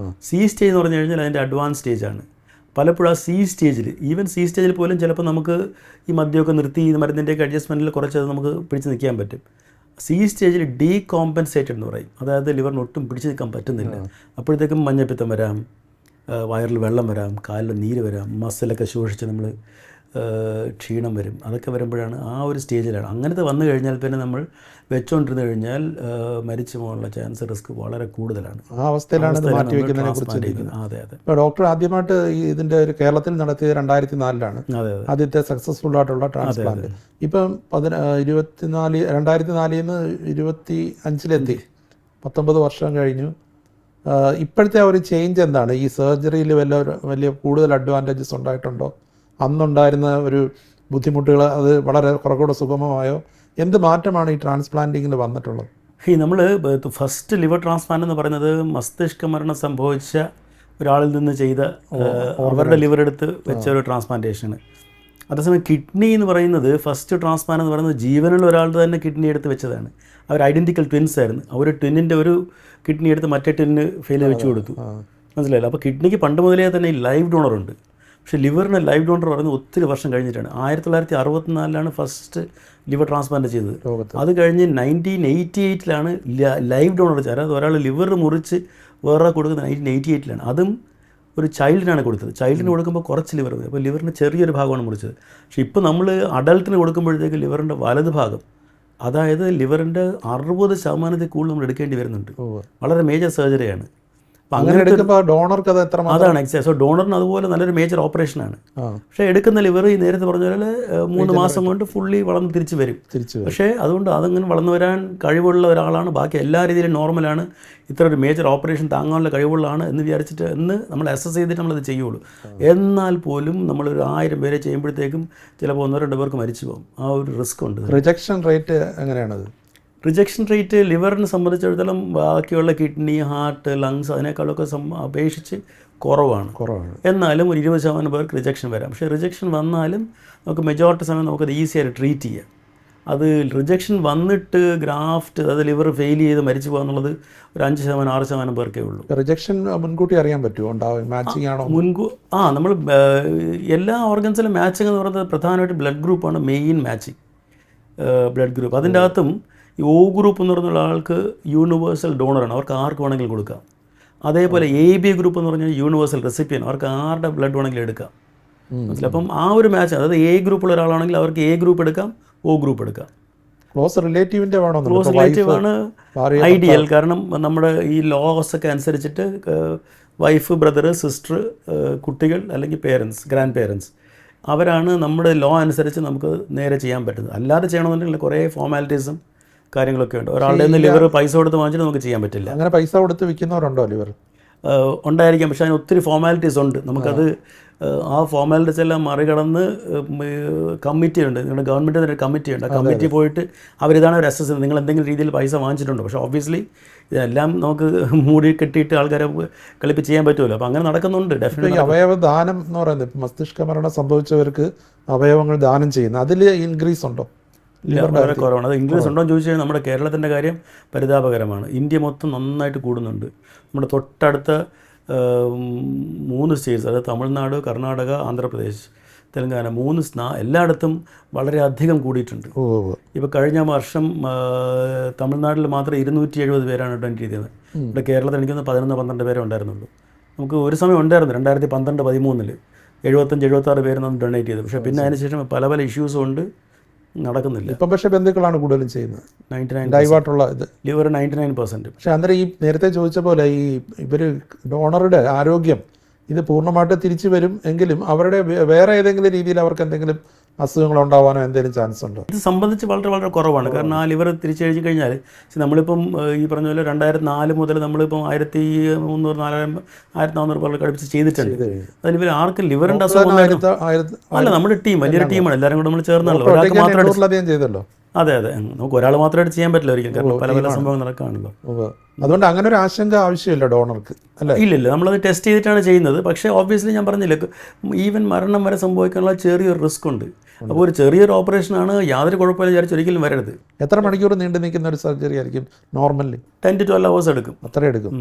C സ്റ്റേജ് എന്ന് പറഞ്ഞു കഴിഞ്ഞാൽ അതിൻ്റെ അഡ്വാൻസ് സ്റ്റേജാണ്. പലപ്പോഴും ആ C സ്റ്റേജിൽ, ഈവൻ C സ്റ്റേജിൽ പോലും ചിലപ്പോൾ നമുക്ക് ഈ മദ്യമൊക്കെ നിർത്തി മരുന്നിൻ്റെയൊക്കെ അഡ്ജസ്റ്റ്മെൻറ്റിൽ കുറച്ചത് നമുക്ക് പിടിച്ച് നിൽക്കാൻ പറ്റും. C സ്റ്റേജിൽ ഡീകോമ്പൻസേറ്റഡ് എന്ന് പറയും. അതായത് ലിവറിന് ഒട്ടും പിടിച്ച് നിൽക്കാൻ പറ്റുന്നില്ല. അപ്പോഴത്തേക്കും മഞ്ഞപ്പിത്തം വരാം, വയറിൽ വെള്ളം വരാം, കാലിൽ നീര് വരാം, മസിലൊക്കെ ശോഷിച്ച് നമ്മൾ ക്ഷീണം വരും. അതൊക്കെ വരുമ്പോഴാണ് ആ ഒരു സ്റ്റേജിലാണ്. അങ്ങനത്തെ വന്നു കഴിഞ്ഞാൽ പിന്നെ നമ്മൾ വെച്ചുകൊണ്ടിരുന്നു കഴിഞ്ഞാൽ മരിച്ചു പോകാനുള്ള ചാൻസ് റിസ്ക് വളരെ കൂടുതലാണ്. ആ അവസ്ഥയിലാണ് മാറ്റിവെക്കുന്നതിനെ കുറിച്ച്. അതെ അതെ. ഇപ്പോൾ ഡോക്ടർ ആദ്യമായിട്ട് ഇതിൻ്റെ ഒരു കേരളത്തിൽ നടത്തിയത് 2004 ആദ്യത്തെ സക്സസ്ഫുൾ ആയിട്ടുള്ള ട്രാൻസ്പ്ലാന്റ്. ഇപ്പം 2004 നിന്ന് 25 19 വർഷം കഴിഞ്ഞു. ഇപ്പോഴത്തെ ഒരു ചേഞ്ച് എന്താണ്? ഈ സർജറിയിൽ വലിയ കൂടുതൽ അഡ്വാൻറ്റേജസ് ഉണ്ടായിട്ടുണ്ടോ? അന്നുണ്ടായിരുന്ന ഒരു ബുദ്ധിമുട്ടുകൾ അത് വളരെ കുറച്ചുകൂടെ സുഗമമായോ? എന്ത് മാറ്റമാണ് ഈ ട്രാൻസ്പ്ലാന്റിങ്ങിൽ വന്നിട്ടുള്ളത്? നമ്മൾ ഫസ്റ്റ് ലിവർ ട്രാൻസ്പ്ലാന്റ് എന്ന് പറയുന്നത് മസ്തിഷ്ക മരണം സംഭവിച്ച ഒരാളിൽ നിന്ന് ചെയ്ത അവരുടെ ലിവർ എടുത്ത് വെച്ച ഒരു ട്രാൻസ്പ്ലാന്റേഷന്. അതേസമയം കിഡ്നി എന്ന് പറയുന്നത് ഫസ്റ്റ് ട്രാൻസ്പ്ലാന്റ് എന്ന് പറയുന്നത് ജീവനുള്ള ഒരാളുടെ തന്നെ കിഡ്നി എടുത്ത് വെച്ചതാണ്. അവർ ഐഡൻറ്റിക്കൽ ട്വിൻസ് ആയിരുന്നു. അവർ ട്വിന്നിൻ്റെ ഒരു കിഡ്നി എടുത്ത് മറ്റേ ട്വിന്നിന് ഫെയിലിയർ വെച്ച് കൊടുത്തു. മനസ്സിലായില്ല? അപ്പോൾ കിഡ്നിക്ക് പണ്ട് മുതലേ തന്നെ ഈ ലൈവ് ഡോണറുണ്ട്. പക്ഷേ ലിവറിന് ലൈവ് ഡോണർ പറയുന്നത് ഒത്തിരി വർഷം കഴിഞ്ഞിട്ടാണ്. 1964 ഫസ്റ്റ് ലിവർ ട്രാൻസ്പ്ലാന്റ് ചെയ്തത്. അത് കഴിഞ്ഞ് 1988 ലൈവ് ഡോണർ. അതായത് ഒരാൾ ലിവർ മുറിച്ച് വേറെ കൊടുക്കുന്നത് 1988. അതും ഒരു ചൈൽഡിനാണ് കൊടുത്തത്. ചൈൽഡിന് കൊടുക്കുമ്പോൾ കുറച്ച് ലിവർ മതി, അപ്പോൾ ലിവറിൻ്റെ ചെറിയൊരു ഭാഗമാണ് മുറിച്ചത്. പക്ഷേ ഇപ്പോൾ നമ്മൾ അഡൾട്ടിന് കൊടുക്കുമ്പോഴത്തേക്ക് ലിവറിൻ്റെ വലത് ഭാഗം, അതായത് ലിവറിൻ്റെ 60% കൂടുതൽ നമ്മൾ എടുക്കേണ്ടി വരുന്നുണ്ട്. വളരെ മേജർ സർജറിയാണ്. അപ്പം അങ്ങനെ എടുക്കുമ്പോൾ ഡോണർക്ക് അത് എത്ര അതാണ് എക്സാക്ട്. സോ ഡോണറിന് അതുപോലെ നല്ലൊരു മേജർ ഓപ്പറേഷനാണ്. പക്ഷേ എടുക്കുന്ന ലിവർ ഈ നേരത്തെ പറഞ്ഞ പോലെ 3 മാസം കൊണ്ട് ഫുള്ളി വളർന്ന് തിരിച്ചു വരും. പക്ഷേ അതുകൊണ്ട് അതങ്ങനെ വളർന്നു വരാൻ കഴിവുള്ള ഒരാളാണ്, ബാക്കി എല്ലാ രീതിയിലും നോർമലാണ്, ഇത്ര ഒരു മേജർ ഓപ്പറേഷൻ താങ്ങാനുള്ള കഴിവുള്ളതാണ് എന്ന് വിചാരിച്ചിട്ട് നമ്മൾ അസസ് ചെയ്തിട്ട് നമ്മളത് ചെയ്യുള്ളൂ. എന്നാൽ പോലും നമ്മളൊരു 1000 പേരെ ചെയ്യുമ്പോഴത്തേക്കും ചിലപ്പോൾ 1-2 പേർക്ക് മരിച്ചു പോകും. ആ ഒരു റിസ്ക് ഉണ്ട്. റിജക്ഷൻ റേറ്റ് എങ്ങനെയാണത്? റിജക്ഷൻ റേറ്റ് ലിവറിനെ സംബന്ധിച്ചിടത്തോളം ബാക്കിയുള്ള കിഡ്നി, ഹാർട്ട്, ലങ്സ് അതിനേക്കാളൊക്കെ അപേക്ഷിച്ച് കുറവാണ്. എന്നാലും ഒരു 20% പേർക്ക് റിജക്ഷൻ വരാം. പക്ഷേ റിജക്ഷൻ വന്നാലും നമുക്ക് മെജോറിറ്റി സമയം നമുക്കത് ഈസിയായിട്ട് ട്രീറ്റ് ചെയ്യാം. അത് റിജക്ഷൻ വന്നിട്ട് ഗ്രാഫ്റ്റ്, അതായത് ലിവർ ഫെയിൽ ചെയ്ത് മരിച്ചു പോകുക എന്നുള്ളത് ഒരു 5%-6% പേർക്കേ ഉള്ളൂ. റിജക്ഷൻ മുൻകൂട്ടി അറിയാൻ പറ്റുമോ? മാച്ചിങ് ആണോ? നമ്മൾ എല്ലാ ഓർഗൻസിലും മാച്ചിങ് എന്ന് പറയുന്നത് പ്രധാനമായിട്ട് ബ്ലഡ് ഗ്രൂപ്പാണ് മെയിൻ മാച്ചിങ്. ബ്ലഡ് ഗ്രൂപ്പ് അതിൻ്റെ അകത്തും ഈ O ഗ്രൂപ്പ് എന്ന് പറഞ്ഞുള്ള ആൾക്ക് യൂണിവേഴ്സൽ ഡോണറാണ്, അവർക്ക് ആർക്ക് വേണമെങ്കിലും കൊടുക്കാം. അതേപോലെ AB ഗ്രൂപ്പ് എന്ന് പറഞ്ഞാൽ യൂണിവേഴ്സൽ റെസിപ്പിയൻ, അവർക്ക് ആരുടെ ബ്ലഡ് വേണമെങ്കിലും എടുക്കാം. മനസ്സിലായി? അപ്പം ആ ഒരു മാച്ച്, അതായത് A ഗ്രൂപ്പുള്ള ഒരാളാണെങ്കിൽ അവർക്ക് A ഗ്രൂപ്പ് എടുക്കാം, O ഗ്രൂപ്പ് എടുക്കാം. ക്ലോസ് റിലേറ്റീവിൻ്റെ ക്ലോസ് റിലേറ്റീവാണ് ഐഡിയൽ. കാരണം നമ്മുടെ ഈ ലോസ് ഒക്കെ അനുസരിച്ചിട്ട് വൈഫ്, ബ്രദർ, സിസ്റ്റർ, കുട്ടികൾ അല്ലെങ്കിൽ പേരൻസ്, ഗ്രാൻഡ് പേരൻസ്, അവരാണ് നമ്മുടെ ലോ അനുസരിച്ച് നമുക്ക് നേരെ ചെയ്യാൻ പറ്റുന്നത്. അല്ലാതെ ചെയ്യണമെന്നുണ്ടെങ്കിൽ കുറേ ഫോർമാലിറ്റീസും കാര്യങ്ങളൊക്കെ ഉണ്ട്. ഒരാളുടെ നിന്ന് ലിവർ പൈസ കൊടുത്ത് വാങ്ങിച്ചിട്ട് നമുക്ക് ചെയ്യാൻ പറ്റില്ല. അങ്ങനെ പൈസ കൊടുത്ത് വിൽക്കുന്നവരുണ്ടോ ലിവർ? ഉണ്ടായിരിക്കാം, പക്ഷേ അതിന് ഒത്തിരി ഫോർമാലിറ്റീസ് ഉണ്ട്. നമുക്കത് ആ ഫോർമാലിറ്റീസ് എല്ലാം മറികടന്ന് കമ്മിറ്റി ഉണ്ട്, നിങ്ങളുടെ ഗവൺമെൻറ്റിൻ്റെ ഒരു കമ്മിറ്റി ഉണ്ട്. ആ കമ്മിറ്റി പോയിട്ട് അവരിതാണ് ഒരു അസസ് ചെയ്യുന്നത്, നിങ്ങൾ എന്തെങ്കിലും രീതിയിൽ പൈസ വാങ്ങിച്ചിട്ടുണ്ടോ. പക്ഷേ ഓബ്വിയസ്ലി ഇതെല്ലാം നമുക്ക് മൂടി കെട്ടിയിട്ട് ആൾക്കാരെ കളിപ്പിച്ച് ചെയ്യാൻ പറ്റുമല്ലോ. അപ്പോൾ അങ്ങനെ നടക്കുന്നുണ്ട്. ഡെഫിനറ്റ്ലി അവയവദാനം എന്ന് പറയുന്നത് മസ്തിഷ്ക മരണം സംഭവിച്ചവർക്ക് അവയവങ്ങൾ ദാനം ചെയ്യുന്നത്, അതിൽ ഇൻക്രീസ് ഉണ്ടോ? വളരെ കുറവാണ്. അത് ഇൻക്രീസ് ഉണ്ടോ എന്ന് ചോദിച്ചു കഴിഞ്ഞാൽ നമ്മുടെ കേരളത്തിൻ്റെ കാര്യം പരിതാപകരമാണ്. ഇന്ത്യ മൊത്തം നന്നായിട്ട് കൂടുന്നുണ്ട്. നമ്മുടെ തൊട്ടടുത്ത 3 സ്റ്റേറ്റ്സ്, അതായത് തമിഴ്നാട്, കർണാടക, ആന്ധ്രാപ്രദേശ്, തെലങ്കാന, 3 എല്ലായിടത്തും വളരെയധികം കൂടിയിട്ടുണ്ട്. ഇപ്പോൾ കഴിഞ്ഞ വർഷം തമിഴ്നാട്ടിൽ മാത്രം 270 പേരാണ് ഡൊനേറ്റ് ചെയ്തത്. ഇവിടെ കേരളത്തിൽ എനിക്കൊന്ന് 11-12 പേരെ ഉണ്ടായിരുന്നുള്ളൂ. നമുക്ക് ഒരു സമയം ഉണ്ടായിരുന്നു 2012-13 75-76 പേര് നമ്മൾ ഡൊണേറ്റ് ചെയ്തു. പക്ഷേ പിന്നെ അതിനുശേഷം പല ഇഷ്യൂസും ഉണ്ട്, നടക്കുന്നില്ല. ഇപ്പം പക്ഷേ ബന്ധുക്കളാണ് കൂടുതലും ചെയ്യുന്നത്. 99 ഡൈവായിട്ടുള്ള ഇത് ലിവർ 99%. പക്ഷേ അന്നേരം ഈ നേരത്തെ ചോദിച്ച പോലെ ഈ ഇവർ ഡോണറുടെ ആരോഗ്യം ഇത് പൂർണ്ണമായിട്ട് തിരിച്ചു വരും എങ്കിലും അവരുടെ വേറെ ഏതെങ്കിലും രീതിയിൽ അവർക്ക് എന്തെങ്കിലും അസുഖങ്ങൾ ഉണ്ടാവാനോ എന്തെങ്കിലും ചാൻസ് ഉണ്ടോ? ഇത് സംബന്ധിച്ച് വളരെ കുറവാണ്. കാരണം ആ ലിവർ തിരിച്ചു കഴിഞ്ഞ് കഴിഞ്ഞാൽ നമ്മളിപ്പം ഈ പറഞ്ഞ പോലെ 2004 മുതൽ നമ്മളിപ്പം 1300-1400 പേർക്ക് അടുപ്പിച്ച് ചെയ്തിട്ടുണ്ട്. അതിൽ ഇവർ ആർക്കും ലിവറിൻ്റെ അസുഖം അല്ല, നമ്മുടെ ടീം വലിയൊരു ടീമാണ്, എല്ലാവരും കൂടെ നമ്മൾ ചേർന്നാണല്ലോ. ഒരാൾക്ക് മാത്രം ചെയ്തല്ലോ. അതെ, നമുക്ക് ഒരാൾ മാത്രമായിട്ട് ചെയ്യാൻ പറ്റില്ല ഒരിക്കലും, കാരണം പല സംഭവം നടക്കുകയാണല്ലോ. അതുകൊണ്ട് അങ്ങനെ ഒരു ആശങ്ക ആവശ്യമില്ല ഡോണർക്ക്, അല്ല? ഇല്ല, നമ്മളത് ടെസ്റ്റ് ചെയ്തിട്ടാണ് ചെയ്യുന്നത്. പക്ഷേ ഓബ്വിയസ്ലി ഞാൻ പറഞ്ഞില്ല, ഈവൻ മരണം വരെ സംഭവിക്കാനുള്ള ചെറിയൊരു റിസ്ക് ഉണ്ട്. അപ്പോൾ ഒരു ചെറിയൊരു ഓപ്പറേഷനാണ്, യാതൊരു കുഴപ്പമില്ല വിചാരിച്ച് ഒരിക്കലും വരരുത്. എത്ര മണിക്കൂർ നീണ്ടു നിൽക്കുന്ന ഒരു സർജറി ആയിരിക്കും നോർമലി? 10-12 hours എടുക്കും. അത്ര എടുക്കും.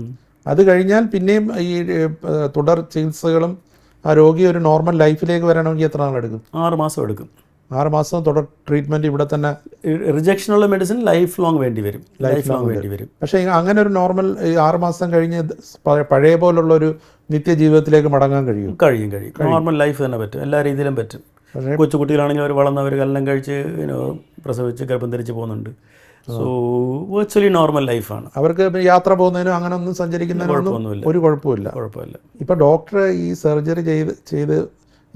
അത് കഴിഞ്ഞാൽ പിന്നെയും ഈ തുടർ ചികിത്സകളും ആ രോഗി ഒരു നോർമൽ ലൈഫിലേക്ക് വരണമെങ്കിൽ എത്ര നാളെടുക്കും? 6 മാസം എടുക്കും. 6 മാസം തുടർ ട്രീറ്റ്മെൻറ്റ് ഇവിടെ തന്നെ? റിജക്ഷനുള്ള മെഡിസിൻ ലൈഫ് ലോങ് വേണ്ടി വരും. പക്ഷേ അങ്ങനെ ഒരു നോർമൽ 6 മാസം കഴിഞ്ഞ് പഴയ പോലുള്ള ഒരു നിത്യജീവിതത്തിലേക്ക് മടങ്ങാൻ കഴിയും? നോർമൽ ലൈഫ് തന്നെ പറ്റും, എല്ലാ രീതിയിലും പറ്റും. കൊച്ചുകുട്ടികളാണെങ്കിൽ അവർ വളർന്നവർ കല്ലെല്ലാം കഴിച്ച് പ്രസവിച്ച് ഗർഭം ധരിച്ച് പോകുന്നുണ്ട്. സോ വെർച്വലി നോർമൽ ലൈഫാണ്. അവർക്ക് യാത്ര പോകുന്നതിനും അങ്ങനെ ഒന്നും സഞ്ചരിക്കുന്നതിനും ഒരു കുഴപ്പമില്ല. ഇപ്പോൾ ഡോക്ടർ ഈ സർജറി ചെയ്ത്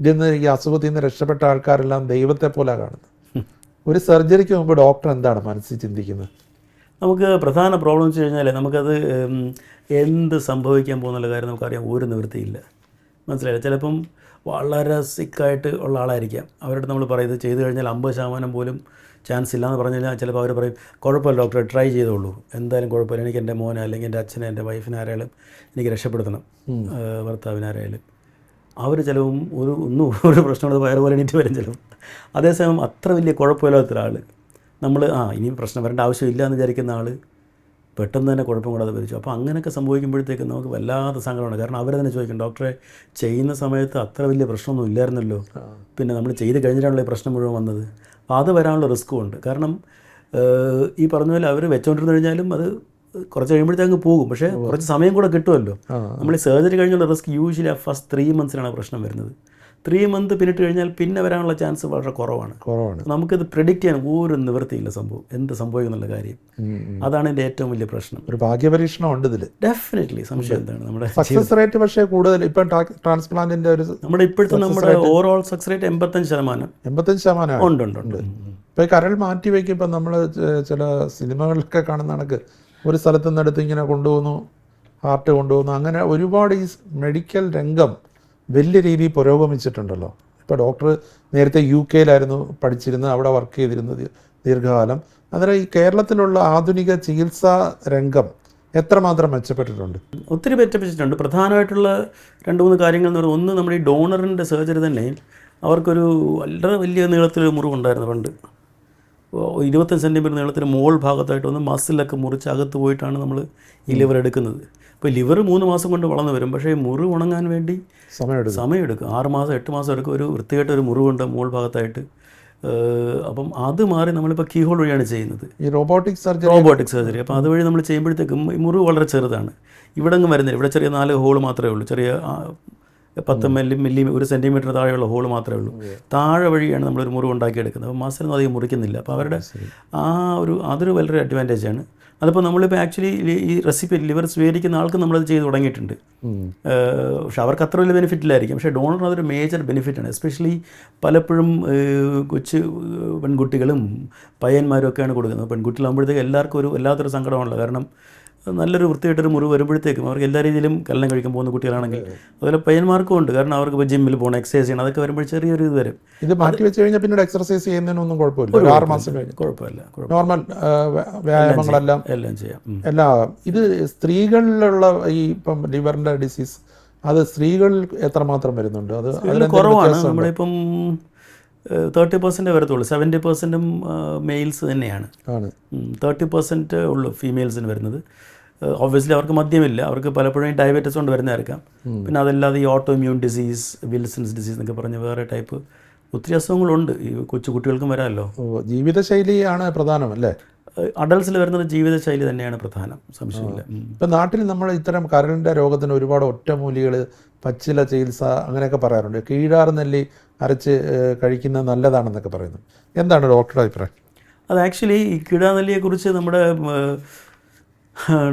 ഇതിന്ന് ഈ അസുഖത്തിൽ നിന്ന് രക്ഷപ്പെട്ട ആൾക്കാരെല്ലാം ദൈവത്തെ പോലെ കാണുന്നത്. ഒരു സർജറിക്ക് മുമ്പ് ഡോക്ടർ എന്താണ് മനസ്സിൽ ചിന്തിക്കുന്നത്? നമുക്ക് പ്രധാന പ്രോബ്ലം വെച്ച് കഴിഞ്ഞാൽ നമുക്കത് എന്ത് സംഭവിക്കാൻ പോകുന്നുള്ള കാര്യം നമുക്കറിയാം, ഒരു നിവൃത്തിയില്ല. മനസ്സിലായില്ല. ചിലപ്പം വളരെ സിക്കായിട്ട് ഉള്ള ആളായിരിക്കാം, അവരുടെ നമ്മൾ പറയും ഇത് ചെയ്ത് കഴിഞ്ഞാൽ 50% പോലും ചാൻസ് ഇല്ലയെന്ന് പറഞ്ഞു കഴിഞ്ഞാൽ ചിലപ്പോൾ അവർ പറയും കുഴപ്പമില്ല ഡോക്ടറെ, ട്രൈ ചെയ്തോളൂ, എന്തായാലും കുഴപ്പമില്ല, എനിക്ക് എൻ്റെ മോനെ അല്ലെങ്കിൽ എൻ്റെ അച്ഛനെ എൻ്റെ വൈഫിനെ ആരായാലും എനിക്ക് രക്ഷപ്പെടുത്തണം, ഭർത്താവിനെ ആരായാലും. അവർ ചിലവും ഒരു പ്രശ്നമുള്ളത് വയറ് പോലെ എണീറ്റ് വരും ചിലവും. അതേസമയം അത്ര വലിയ കുഴപ്പമില്ലാത്തൊരാൾ നമ്മൾ ഇനി പ്രശ്നം വരേണ്ട ആവശ്യമില്ല എന്ന് വിചാരിക്കുന്ന ആൾ പെട്ടെന്ന് തന്നെ കുഴപ്പം കൂടാതെ വരിച്ചു. അപ്പോൾ അങ്ങനെയൊക്കെ സംഭവിക്കുമ്പോഴത്തേക്ക് നമുക്ക് വല്ലാത്ത സങ്കടമാണ്. കാരണം അവർ തന്നെ ചോദിക്കും, ഡോക്ടറെ ചെയ്യുന്ന സമയത്ത് അത്ര വലിയ പ്രശ്നമൊന്നും ഇല്ലായിരുന്നല്ലോ, പിന്നെ നമ്മൾ ചെയ്ത് കഴിഞ്ഞിട്ടാണല്ലോ ഈ പ്രശ്നം മുഴുവൻ വന്നത്. അപ്പോൾ അത് വരാനുള്ള റിസ്ക്കും ഉണ്ട്. കാരണം ഈ പറഞ്ഞ പോലെ അവർ വെച്ചുകൊണ്ടിരുന്നു കഴിഞ്ഞാലും അത് കുറച്ച് കഴിയുമ്പോഴത്തേക്ക് അങ്ങ് പോകും. പക്ഷേ കുറച്ച് സമയം കൂടെ കിട്ടുമല്ലോ. നമ്മൾ ഈ സർജറി കഴിഞ്ഞുള്ള റിസ്ക് യൂഷ്വലി ഫസ്റ്റ് 3 monthsനാണ് പ്രശ്നം വരുന്നത്. 3 month പിന്നിട്ട് കഴിഞ്ഞാൽ പിന്നെ വരാനുള്ള ചാൻസ് വളരെ കുറവാണ്. നമുക്കിത് പ്രെഡിക്റ്റ് ചെയ്യാൻ ഒരു നിവൃത്തിയില്ല സംഭവം എന്ത് സംഭവിക്കും എന്നുള്ള കാര്യം. അതാണ് എൻ്റെ ഏറ്റവും വലിയ പ്രശ്നം. ഒരു ഭാഗ്യപരീക്ഷണം ഉണ്ട് ഇതിൽ ഡെഫിനറ്റ്ലി. സംശയം എന്താണ് നമ്മുടെ സക്സസ് റേറ്റ് പക്ഷേ കൂടുതൽ ഇപ്പം ട്രാൻസ്പ്ലാന്റിന്റെ ഒരു നമ്മുടെ ഇപ്പോഴത്തെ നമ്മുടെ ഓവറോൾ സക്സസ് റേറ്റ് 85%. 85% ഉണ്ട്. ഇപ്പം ഈ കരൾ മാറ്റി വയ്ക്കുമ്പോൾ നമ്മൾ ചില സിനിമകളിലൊക്കെ കാണുന്ന കണക്ക് ഒരു സ്ഥലത്തു നിന്നെടുത്ത് ഇങ്ങനെ കൊണ്ടുപോകുന്നു, ഹാർട്ട് കൊണ്ടുപോകുന്നു, അങ്ങനെ ഒരുപാട് ഈ മെഡിക്കൽ രംഗം വലിയ രീതിയിൽ പുരോഗമിച്ചിട്ടുണ്ടല്ലോ. ഇപ്പോൾ ഡോക്ടർ നേരത്തെ UK പഠിച്ചിരുന്നത്, അവിടെ വർക്ക് ചെയ്തിരുന്നത് ദീർഘകാലം. അന്നേരം ഈ കേരളത്തിലുള്ള ആധുനിക ചികിത്സാ രംഗം എത്രമാത്രം മെച്ചപ്പെട്ടിട്ടുണ്ട്? ഒത്തിരി മെച്ചപ്പെട്ടിട്ടുണ്ട്. പ്രധാനമായിട്ടുള്ള 2-3 കാര്യങ്ങൾ എന്ന് പറയുന്നത്, ഒന്ന് നമ്മുടെ ഈ ഡോണറിൻ്റെ സർജറി തന്നെ അവർക്കൊരു വളരെ വലിയ നീളത്തിലൊരു മുറിവുണ്ടായിരുന്നു പണ്ട്. 25 സെൻറ്റിമീറ്റർ നീളത്തിന് മോൾ ഭാഗത്തായിട്ട് ഒന്ന് മസിലൊക്കെ മുറിച്ച് അകത്ത് പോയിട്ടാണ് നമ്മൾ ഈ ലിവർ എടുക്കുന്നത്. ഇപ്പോൾ ലിവർ 3 മാസം കൊണ്ട് വളർന്നു വരും. പക്ഷേ മുറിവ് ഉണങ്ങാൻ വേണ്ടി സമയമെടുക്കും. 6 മാസം 8 മാസം എടുക്കും. ഒരു വൃത്തിയായിട്ട് ഒരു മുറിവുണ്ട് മോൾ ഭാഗത്തായിട്ട്. അപ്പം അത് മാറി നമ്മളിപ്പോൾ കീഹോൾ വഴിയാണ് ചെയ്യുന്നത്, ഈ റോബോട്ടിക് സർജറി. അപ്പോൾ അതുവഴി നമ്മൾ ചെയ്യുമ്പോഴത്തേക്കും ഈ മുറിവ് വളരെ ചെറുതാണ്. ഇവിടെ അങ്ങ് വരുന്നില്ല. ഇവിടെ ചെറിയ 4 ഹോള് മാത്രമേ ഉള്ളൂ. ചെറിയ 10 മില്ലി 1 സെൻറ്റിമീറ്റർ താഴെയുള്ള ഹോള് മാത്രമേ ഉള്ളൂ. താഴെ വഴിയാണ് നമ്മളൊരു മുറിവ് ഉണ്ടാക്കിയെടുക്കുന്നത്. അപ്പോൾ മസിലൊന്നും അധികം മുറിക്കുന്നില്ല. അപ്പോൾ അവരുടെ അതൊരു വളരെ അഡ്വാൻറ്റേജാണ്. അതിപ്പോൾ നമ്മളിപ്പോൾ ആക്ച്വലി ഈ റെസിപ്പി ലിവർ സ്വീകരിക്കുന്ന ആൾക്ക് നമ്മളത് ചെയ്ത് തുടങ്ങിയിട്ടുണ്ട്. പക്ഷെ അവർക്ക് അത്ര വലിയ ബെനിഫിറ്റ് ഇല്ലായിരിക്കും. പക്ഷേ ഡോണറിന് അതൊരു മേജർ ബെനിഫിറ്റാണ്. എസ്പെഷ്യലി പലപ്പോഴും കൊച്ചു പെൺകുട്ടികളും പയ്യന്മാരും ഒക്കെയാണ് കൊടുക്കുന്നത്. പെൺകുട്ടികളാകുമ്പോഴത്തേക്ക് എല്ലാവർക്കും ഒരു വല്ലാത്തൊരു സങ്കടമാണല്ലോ. കാരണം നല്ലൊരു വൃത്തിയായിട്ടൊരു മുറിവ് വരുമ്പോഴത്തേക്കും അവർക്ക് എല്ലാ രീതിയിലും കല്യാണം കഴിക്കാൻ പോകുന്ന കുട്ടികളാണെങ്കിൽ, അതുപോലെ പയ്യന്മാർക്കും ഉണ്ട്. കാരണം അവർക്ക് ഇപ്പോൾ ജിമ്മിൽ പോകണം, എക്സസൈസ് ചെയ്യണം, അതൊക്കെ വരുമ്പോൾ ചെറിയൊരു ഇത് വരും. ഇത് മാറ്റി വെച്ച് കഴിഞ്ഞാൽ പിന്നീട് എക്സർസൈസ് ചെയ്യുന്നതിനൊന്നും കുഴപ്പമില്ല. 6 മാസം കഴിഞ്ഞ് കുഴപ്പമില്ല. നോർമൽ വ്യായാമങ്ങളെല്ലാം ചെയ്യാം. ഇത് സ്ത്രീകളിലുള്ള ഈ ഇപ്പം ലിവറിൻ്റെ ഡിസീസ് അത് സ്ത്രീകളിൽ എത്രമാത്രം വരുന്നുണ്ട്? അത് കുറവാണ്. നമ്മളിപ്പം 30% വരത്തുള്ളൂ. 70% മെയിൽസ് തന്നെയാണ്. 30% ഉള്ളൂ ഫീമെയിൽസിന് വരുന്നത്. ഒബ്വിയസ്ലി അവർക്ക് മദ്യമില്ല, അവർക്ക് പലപ്പോഴും ഡയബറ്റീസ് കൊണ്ട് വരുന്നതായിരിക്കാം. പിന്നെ അതല്ലാതെ ഈ auto immune disease, Wilson's disease എന്നൊക്കെ പറഞ്ഞ് വേറെ ടൈപ്പ് ഒത്തിരി അസുഖങ്ങളുണ്ട്. ഈ കൊച്ചു കുട്ടികൾക്കും വരാമല്ലോ. ജീവിതശൈലിയാണ് പ്രധാനം അല്ലേ? അഡൾട്ട്സിൽ വരുന്നത് ജീവിതശൈലി തന്നെയാണ് പ്രധാനം, സംശയമില്ല. ഇപ്പം നാട്ടിൽ നമ്മൾ ഇത്തരം കരളിൻ്റെ രോഗത്തിന് ഒരുപാട് ഒറ്റമൂലികൾ, പച്ചില ചികിത്സ അങ്ങനെയൊക്കെ പറയാറുണ്ട്. കീഴാറ് നെല്ലി അരച്ച് കഴിക്കുന്നത് നല്ലതാണെന്നൊക്കെ പറയുന്നു. എന്താണ് ഡോക്ടറുടെ അഭിപ്രായം? അത് ആക്ച്വലി ഈ കീഴാനെല്ലിയെക്കുറിച്ച് നമ്മുടെ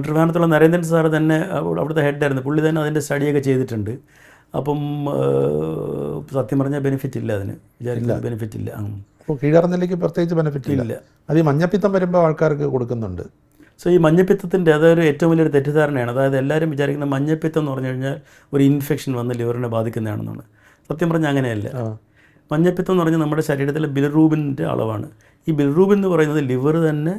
ട്രിവാൻഡ്രത്തുള്ള നരേന്ദ്രൻ സാറ് തന്നെ അവിടുത്തെ ഹെഡായിരുന്നു. പുള്ളി തന്നെ അതിൻ്റെ സ്റ്റഡിയൊക്കെ ചെയ്തിട്ടുണ്ട്. അപ്പം സത്യം പറഞ്ഞാൽ ബെനിഫിറ്റ് ഇല്ല, അതിന് വിചാരിക്കുന്ന ബെനിഫിറ്റ് ഇല്ല. അപ്പോൾ കീഴാർനെല്ലിക്ക് പ്രത്യേകിച്ച് ബെനിഫിറ്റ് ഇല്ല. അത് ഈ മഞ്ഞപ്പിത്തം വരുമ്പോൾ ആൾക്കാർക്ക് കൊടുക്കുന്നുണ്ട്. സോ ഈ മഞ്ഞപ്പിത്തത്തിൻ്റെ അതൊരു ഏറ്റവും വലിയൊരു തെറ്റിദ്ധാരണയാണ്. അതായത് എല്ലാവരും വിചാരിക്കുന്ന മഞ്ഞപ്പിത്തം എന്ന് പറഞ്ഞു കഴിഞ്ഞാൽ ഒരു ഇൻഫെക്ഷൻ വന്ന് ലിവറിനെ ബാധിക്കുന്നതാണെന്നാണ്. സത്യം പറഞ്ഞാൽ അങ്ങനെയല്ല. മഞ്ഞപ്പിത്തം എന്ന് പറഞ്ഞാൽ നമ്മുടെ ശരീരത്തിലെ ബിലിറൂബിൻ്റെ അളവാണ്. ഈ ബിലിറൂബിൻ എന്ന് പറയുന്നത് ലിവർ തന്നെ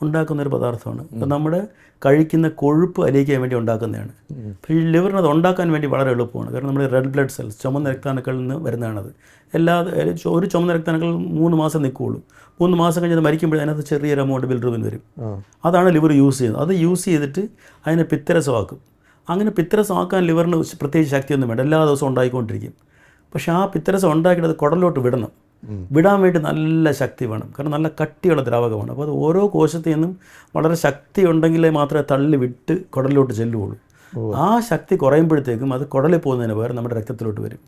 ഉണ്ടാക്കുന്നൊരു പദാർത്ഥമാണ്. അപ്പോൾ നമ്മുടെ കഴിക്കുന്ന കൊഴുപ്പ് അലിയിക്കാൻ വേണ്ടി ഉണ്ടാക്കുന്നതാണ്. അപ്പോൾ ഈ ലിവറിന് അത് ഉണ്ടാക്കാൻ വേണ്ടി വളരെ എളുപ്പമാണ്. കാരണം നമ്മുടെ റെഡ് ബ്ലഡ് സെൽസ്, ചുമന്ന രക്താണുക്കളിൽ നിന്ന് വരുന്നതാണത്. ഒരു ചുമന്ന രക്താണുക്കൾ 3 മാസം നിൽക്കുകയുള്ളൂ. 3 മാസം കഴിഞ്ഞ് അത് മരിക്കുമ്പോൾ അതിനകത്ത് ചെറിയൊരു എമൗണ്ട് ബിലിറൂബിൻ വരും. അതാണ് ലിവർ യൂസ് ചെയ്യുന്നത്. അത് യൂസ് ചെയ്തിട്ട് അതിനെ പിത്തരസമാക്കും. അങ്ങനെ പിത്തരസമാക്കാൻ ലിവറിന് പ്രത്യേകിച്ച് ശക്തിയൊന്നും വേണ്ട, എല്ലാ ദിവസവും ഉണ്ടായിക്കൊണ്ടിരിക്കും. പക്ഷേ ആ പിത്തരസം ഉണ്ടാക്കിയിട്ട് അത് കുടലിലോട്ട് വിടണം. വിടാൻ വേണ്ടി നല്ല ശക്തി വേണം. കാരണം നല്ല കട്ടിയുള്ള ദ്രാവകമാണ്. അപ്പോൾ അത് ഓരോ കോശത്തിൽ നിന്നും വളരെ ശക്തി ഉണ്ടെങ്കിലേ മാത്രമേ തള്ളി വിട്ട് കുടലിലോട്ട് ചെല്ലുകയുള്ളൂ. ആ ശക്തി കുറയുമ്പോഴത്തേക്കും അത് കുടലിൽ പോകുന്നതിന് പകരം നമ്മുടെ രക്തത്തിലോട്ട് വരും.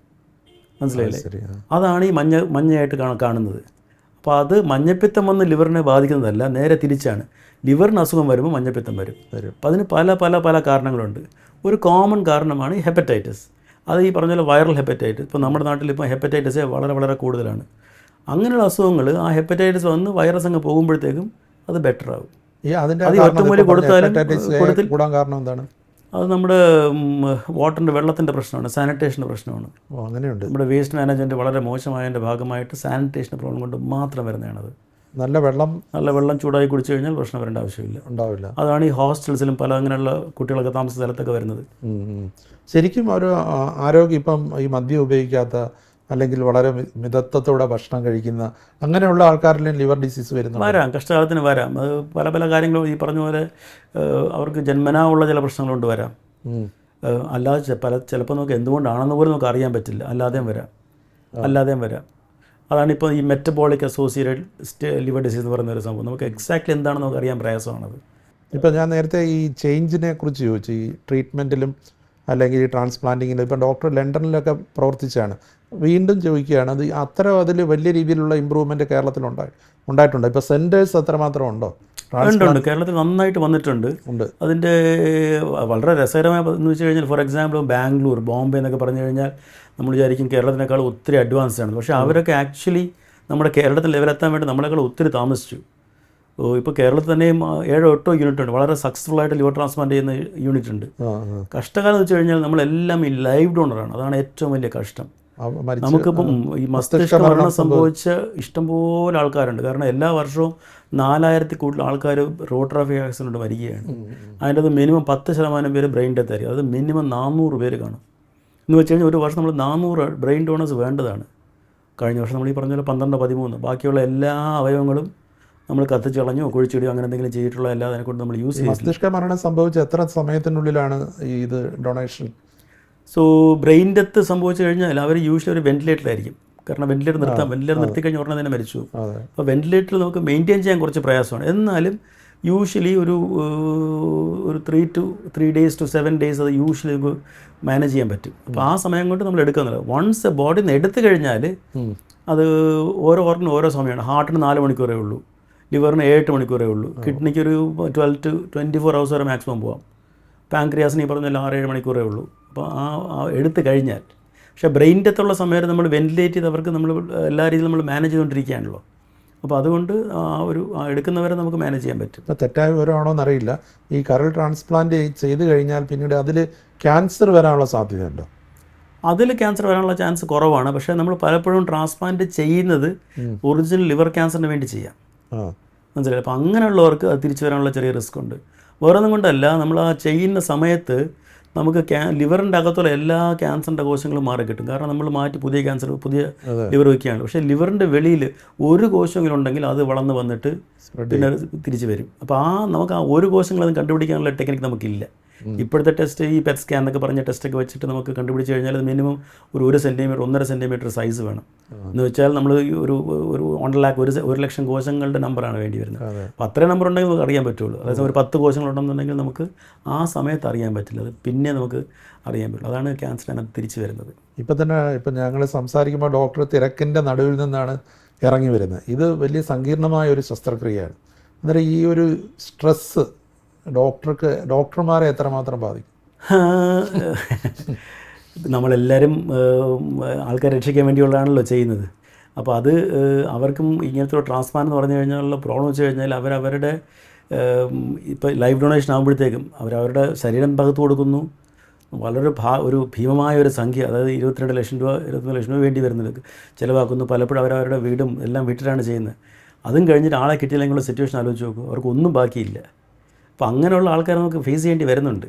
മനസ്സിലായില്ലേ? അതാണ് ഈ മഞ്ഞയായിട്ട് കാണുന്നത്. അപ്പോൾ അത് മഞ്ഞപ്പിത്തം വന്ന് ലിവറിനെ ബാധിക്കുന്നതല്ല, നേരെ തിരിച്ചാണ്. ലിവറിന് അസുഖം വരുമ്പോൾ മഞ്ഞപ്പിത്തം വരും. അപ്പോൾ അതിന് പല പല പല കാരണങ്ങളുണ്ട്. ഒരു കോമൺ കാരണമാണ് ഈ ഹെപ്പറ്റൈറ്റിസ്. അത് ഈ പറഞ്ഞ പോലെ വൈറൽ ഹെപ്പറ്റൈറ്റിസ്. ഇപ്പോൾ നമ്മുടെ നാട്ടിൽ ഇപ്പോൾ ഹെപ്പറ്റൈറ്റിസ് വളരെ വളരെ കൂടുതലാണ്. അങ്ങനെയുള്ള അസുഖങ്ങൾ ആ ഹെപ്പറ്റൈറ്റിസ് വന്ന് വൈറസ് അങ്ങ് പോകുമ്പോഴത്തേക്കും അത് ബെറ്റർ ആകും. അത് ഒറ്റമൂലി കൊടുത്താലും കൂടാൻ കാരണം എന്താണ്? അത് നമ്മുടെ വാട്ടറിൻ്റെ വെള്ളത്തിൻ്റെ പ്രശ്നമാണ്, സാനിറ്റേഷൻ്റെ പ്രശ്നമാണ്. അങ്ങനെയുണ്ട്. നമ്മുടെ വേസ്റ്റ് മാനേജ്മെൻറ്റ് വളരെ മോശമായതിൻ്റെ ഭാഗമായിട്ട് സാനിറ്റേഷൻ പ്രോബ്ലം കൊണ്ട് മാത്രം വരുന്നതാണത്. നല്ല വെള്ളം ചൂടായി കുടിച്ചു കഴിഞ്ഞാൽ പ്രശ്നം വരേണ്ട ആവശ്യമില്ല. അതാണ് ഈ ഹോസ്റ്റൽസിലും പല അങ്ങനെയുള്ള കുട്ടികളൊക്കെ താമസ സ്ഥലത്തൊക്കെ വരുന്നത്. ശരിക്കും ഒരു ആരോഗ്യം ഇപ്പം ഈ മദ്യം ഉപയോഗിക്കാത്ത അല്ലെങ്കിൽ വളരെ മിതത്വത്തോടെ ഭക്ഷണം കഴിക്കുന്ന അങ്ങനെയുള്ള ആൾക്കാരിലും ലിവർ ഡിസീസ് വരാം, കഷ്ടകാലത്തിന് വരാം. അത് പല പല കാര്യങ്ങളും ഈ പറഞ്ഞ പോലെ അവർക്ക് ജന്മനാ ഉള്ള ചില പ്രശ്നങ്ങളുണ്ട് വരാം. അല്ലാതെ ചിലപ്പോൾ നമുക്ക് എന്തുകൊണ്ടാണെന്ന് പോലും നമുക്ക് അറിയാൻ പറ്റില്ല. അല്ലാതെയും വരാം. അതാണിപ്പോൾ ഈ മെറ്റബോളിക് അസോസിയേറ്റഡ് ലിവർ ഡിസീസ് എന്ന് പറയുന്ന ഒരു സംഭവം. നമുക്ക് എക്സാക്ട്ലി എന്താണെന്ന് നമുക്ക് അറിയാൻ പ്രയാസമാണത്. ഇപ്പം ഞാൻ നേരത്തെ ഈ ചേഞ്ചിനെ കുറിച്ച് ചോദിച്ചു, ഈ ട്രീറ്റ്മെൻറ്റിലും അല്ലെങ്കിൽ ഈ ട്രാൻസ്പ്ലാന്റിങ്ങിലും. ഇപ്പം ഡോക്ടർ ലണ്ടനിലൊക്കെ പ്രവർത്തിച്ചാണ്. വീണ്ടും ചോദിക്കുകയാണ്, അത് അത്തരം അതിൽ വലിയ രീതിയിലുള്ള ഇമ്പ്രൂവ്മെൻറ്റ് ഉണ്ടായിട്ടുണ്ട്. ഇപ്പോൾ സെൻറ്റേഴ്സ് അത്രമാത്രം ഉണ്ടോ? ഉണ്ട്, കേരളത്തിൽ നന്നായിട്ട് വന്നിട്ടുണ്ട്. അതിൻ്റെ വളരെ രസകരമായ എന്ന് വെച്ച് കഴിഞ്ഞാൽ, ഫോർ എക്സാമ്പിൾ ബാംഗ്ലൂർ, ബോംബെ എന്നൊക്കെ പറഞ്ഞു കഴിഞ്ഞാൽ നമ്മൾ വിചാരിക്കും കേരളത്തിനേക്കാൾ ഒത്തിരി അഡ്വാൻസ്ഡ് ആണ്. പക്ഷേ അവരൊക്കെ ആക്ച്വലി നമ്മുടെ കേരളത്തിൽ ലെവലെത്താൻ വേണ്ടി നമ്മളെക്കാൾ ഒത്തിരി താമസിച്ചു. ഇപ്പോൾ കേരളത്തിൽ തന്നെയും 7-8 യൂണിറ്റ് ഉണ്ട്, വളരെ സക്സസ്ഫുൾ ആയിട്ട് ലിവർ ട്രാൻസ്പ്ലാന്റ് ചെയ്യുന്ന യൂണിറ്റ് ഉണ്ട്. കഷ്ടകാലം എന്ന് വെച്ച് കഴിഞ്ഞാൽ നമ്മളെല്ലാം ഈ ലൈവ് ഡോണറാണ്. അതാണ് ഏറ്റവും വലിയ കഷ്ടം. നമുക്കിപ്പം ഈ മസ്തിഷ്ക മരണം സംഭവിച്ച ഇഷ്ടംപോലെ ആൾക്കാരുണ്ട്. കാരണം എല്ലാ വർഷവും 4000-ൽ കൂടുതൽ ആൾക്കാർ റോഡ് ട്രാഫിക് ആക്സിഡൻറ്റ് വരികയാണ്. അതിൻ്റെ അത് മിനിമം 10% പേര് ബ്രെയിൻ ഡെത്ത് ആയിരിക്കും. അത് മിനിമം 400 പേര് കാണും. എന്ന് വെച്ച് കഴിഞ്ഞാൽ ഒരു വർഷം നമ്മൾ 400 ബ്രെയിൻ ഡോണേഴ്സ് വേണ്ടതാണ്. കഴിഞ്ഞ വർഷം നമ്മൾ ഈ പറഞ്ഞ പോലെ 12-13. ബാക്കിയുള്ള എല്ലാ അവയവങ്ങളും നമ്മൾ കത്തിച്ച് കളഞ്ഞോ കുഴിച്ചിടുകയോ അങ്ങനെ എന്തെങ്കിലും ചെയ്തിട്ടുള്ള എല്ലാ അതിനെക്കൊണ്ട് നമ്മൾ യൂസ് ചെയ്യും. മസ്തിഷ്ക മരണം സംഭവിച്ച എത്ര സമയത്തിനുള്ളിലാണ് ഇത് ഡൊണേഷൻ? സോ ബ്രെയിൻ ഡെത്ത് സംഭവിച്ചു കഴിഞ്ഞാൽ അവർ യൂഷ്വലി ഒരു വെന്റിലേറ്ററിലായിരിക്കും. കാരണം വെന്റിലേറ്റർ നിർത്തി കഴിഞ്ഞാൽ ഉടനെ തന്നെ മരിച്ചു. അപ്പോൾ വെന്റിലേറ്ററിൽ നമുക്ക് മെയിൻറ്റെയിൻ ചെയ്യാൻ കുറച്ച് പ്രയാസമാണ്. എന്നാലും യൂഷ്വലി ഒരു 3 days to 7 days അത് യൂഷ്വലി നമുക്ക് മാനേജ് ചെയ്യാൻ പറ്റും. അപ്പോൾ ആ സമയം കൊണ്ട് നമ്മൾ എടുക്കുന്നില്ല. വൺസ് ബോഡിയിൽ നിന്ന് എടുത്തു കഴിഞ്ഞാൽ അത് ഓരോ ഓർഗനും ഓരോ സമയമാണ്. ഹാർട്ടിന് 4 മണിക്കൂറേ ഉള്ളൂ, ലിവറിന് 7 മണിക്കൂറേ ഉള്ളൂ, കിഡ്നിക്ക് ഒരു 12 to 24 hours വരെ മാക്സിമം പോകാം, പാൻക്രിയാസിന് ഈ പറഞ്ഞാൽ 6-7 മണിക്കൂറേ ഉള്ളൂ. അപ്പോൾ ആ എടുത്തു കഴിഞ്ഞാൽ. പക്ഷേ ബ്രെയിൻ ഡെത്തുള്ള സമയത്ത് നമ്മൾ വെന്റിലേറ്റ് ചെയ്ത് അവർക്ക് നമ്മൾ എല്ലാ രീതിയിലും നമ്മൾ മാനേജ് ചെയ്തുകൊണ്ടിരിക്കുകയാണല്ലോ. അപ്പോൾ അതുകൊണ്ട് എടുക്കുന്നവരെ നമുക്ക് മാനേജ് ചെയ്യാൻ പറ്റും. ഇപ്പോൾ തെറ്റായ വിവരമാണോ എന്നറിയില്ല, ഈ കരൾ ട്രാൻസ്പ്ലാന്റ് ചെയ്ത് കഴിഞ്ഞാൽ പിന്നീട് അതിൽ ക്യാൻസർ വരാനുള്ള സാധ്യതയുണ്ടോ? അതിൽ ക്യാൻസർ വരാനുള്ള ചാൻസ് കുറവാണ്. പക്ഷേ നമ്മൾ പലപ്പോഴും ട്രാൻസ്പ്ലാന്റ് ചെയ്യുന്നത് ഒറിജിനൽ ലിവർ ക്യാൻസറിന് വേണ്ടി ചെയ്യാം, മനസ്സിലായി. അപ്പോൾ അങ്ങനെയുള്ളവർക്ക് അത് തിരിച്ചു വരാനുള്ള ചെറിയ റിസ്ക് ഉണ്ട്. വേറൊന്നും കൊണ്ടല്ല, നമ്മൾ ആ ചെയ്യുന്ന സമയത്ത് നമുക്ക് ലിവറിൻ്റെ അകത്തുള്ള എല്ലാ ക്യാൻസറിൻ്റെ കോശങ്ങളും മാറി കിട്ടും. കാരണം നമ്മൾ മാറ്റി പുതിയ ലിവർ വയ്ക്കുകയാണ്. പക്ഷേ ലിവറിൻ്റെ വെളിയിൽ ഒരു കോശമെങ്കിലും ഉണ്ടെങ്കിൽ അത് വളർന്ന് വന്നിട്ട് പിന്നെ തിരിച്ചു വരും. അപ്പോൾ നമുക്ക് ആ ഒരു കോശങ്ങളൊന്നും കണ്ടുപിടിക്കാനുള്ള ടെക്നിക്ക് നമുക്കില്ല. ഇപ്പോഴത്തെ ടെസ്റ്റ്, ഈ പെറ്റ് സ്കാൻ എന്നൊക്കെ പറഞ്ഞ ടെസ്റ്റൊക്കെ വെച്ചിട്ട് നമുക്ക് കണ്ടുപിടിച്ച് കഴിഞ്ഞാൽ അത് മിനിമം ഒരു 1 സെൻറ്റിമീറ്റർ 1.5 സെൻറ്റിമീറ്റർ സൈസ് വേണം. എന്ന് വെച്ചാൽ നമ്മൾ ഒരു 1,00,000 കോശങ്ങളുടെ നമ്പറാണ് വേണ്ടി വരുന്നത്. അപ്പോൾ അത്രയും നമ്പർ ഉണ്ടെങ്കിൽ നമുക്ക് അറിയാൻ പറ്റുള്ളൂ. അതായത് ഒരു 10 കോശങ്ങളുണ്ടെന്നുണ്ടെങ്കിൽ നമുക്ക് ആ സമയത്ത് അറിയാൻ പറ്റില്ല, അത് പിന്നെ നമുക്ക് അറിയാൻ പറ്റുള്ളൂ. അതാണ് ക്യാൻസർ അതിനകത്ത് തിരിച്ചു വരുന്നത്. ഇപ്പം ഞങ്ങൾ സംസാരിക്കുമ്പോൾ ഡോക്ടർ തിരക്കിൻ്റെ നടുവിൽ നിന്നാണ് ഇറങ്ങി വരുന്നത്. ഇത് വലിയ സങ്കീർണമായ ഒരു ശസ്ത്രക്രിയയാണ്. അന്നേരം ഈ ഒരു സ്ട്രെസ്സ് ഡോക്ടർമാരെ എത്രമാത്രം ബാധിക്കും? നമ്മളെല്ലാവരും ആൾക്കാരെ രക്ഷിക്കാൻ വേണ്ടിയുള്ളതാണല്ലോ ചെയ്യുന്നത്. അപ്പോൾ അത് അവർക്കും ഇങ്ങനത്തെ ട്രാൻസ്പ്ലാന്റ് എന്ന് പറഞ്ഞു കഴിഞ്ഞാലുള്ള പ്രോബ്ലം വെച്ച് കഴിഞ്ഞാൽ അവരവരുടെ ഇപ്പോൾ ലൈഫ് ഡൊണേഷൻ ആകുമ്പോഴത്തേക്കും അവരവരുടെ ശരീരം പകർത്ത് കൊടുക്കുന്നു. വളരെ ഒരു ഭീമമായ ഒരു സംഖ്യ, അതായത് 22 ലക്ഷം രൂപ വേണ്ടി വരുന്നത് ചിലവാക്കുന്നു. പലപ്പോഴും അവരവരുടെ വീടും എല്ലാം വിട്ടിട്ടാണ് ചെയ്യുന്നത്. അതും കഴിഞ്ഞിട്ട് ആളെ കിട്ടിയില്ലെങ്കിലുള്ള സിറ്റുവേഷൻ ആലോചിച്ച് നോക്കും, അവർക്കൊന്നും ബാക്കിയില്ല. അപ്പോൾ അങ്ങനെയുള്ള ആൾക്കാരെ നമുക്ക് ഫേസ് ചെയ്യേണ്ടി വരുന്നുണ്ട്.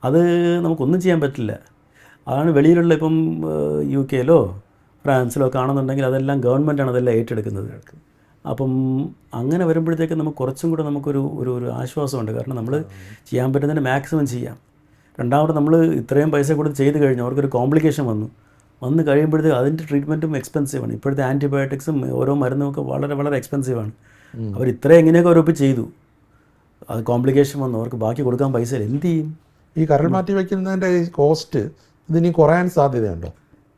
അത് നമുക്കൊന്നും ചെയ്യാൻ പറ്റില്ല. അതാണ് വെളിയിലുള്ള ഇപ്പം UK-ലോ ഫ്രാൻസിലോ കാണുന്നുണ്ടെങ്കിൽ അതെല്ലാം ഗവൺമെൻറ്റാണ് അതെല്ലാം ഏറ്റെടുക്കുന്നത്. അപ്പം അങ്ങനെ വരുമ്പോഴത്തേക്ക് നമുക്ക് കുറച്ചും കൂടെ നമുക്കൊരു ഒരു ആശ്വാസമുണ്ട്. കാരണം നമ്മൾ ചെയ്യാൻ പറ്റുന്നതിന് മാക്സിമം ചെയ്യാം. രണ്ടാമത് നമ്മൾ ഇത്രയും പൈസ കൊടുത്ത് ചെയ്ത് കഴിഞ്ഞാൽ അവർക്കൊരു കോംപ്ലിക്കേഷൻ വന്ന് കഴിയുമ്പോഴത്തേക്ക് അതിൻ്റെ ട്രീറ്റ്മെൻറ്റും എക്സ്പെൻസീവാണ്. ഇപ്പോഴത്തെ ആൻറ്റിബയോട്ടിക്സും ഓരോ മരുന്നുമൊക്കെ വളരെ വളരെ എക്സ്പെൻസീവാണ്. അവർ ഇത്രയും എങ്ങനെയൊക്കെ ഉറപ്പ് ചെയ്തു, അത് കോംപ്ലിക്കേഷൻ വന്നു, അവർക്ക് ബാക്കി കൊടുക്കാൻ പൈസ എന്ത് ചെയ്യും? ഈ കരൾ മാറ്റി വയ്ക്കുന്നതിൻ്റെ കോസ്റ്റ് ഇതിനി കുറയാൻ സാധ്യതയുണ്ടോ?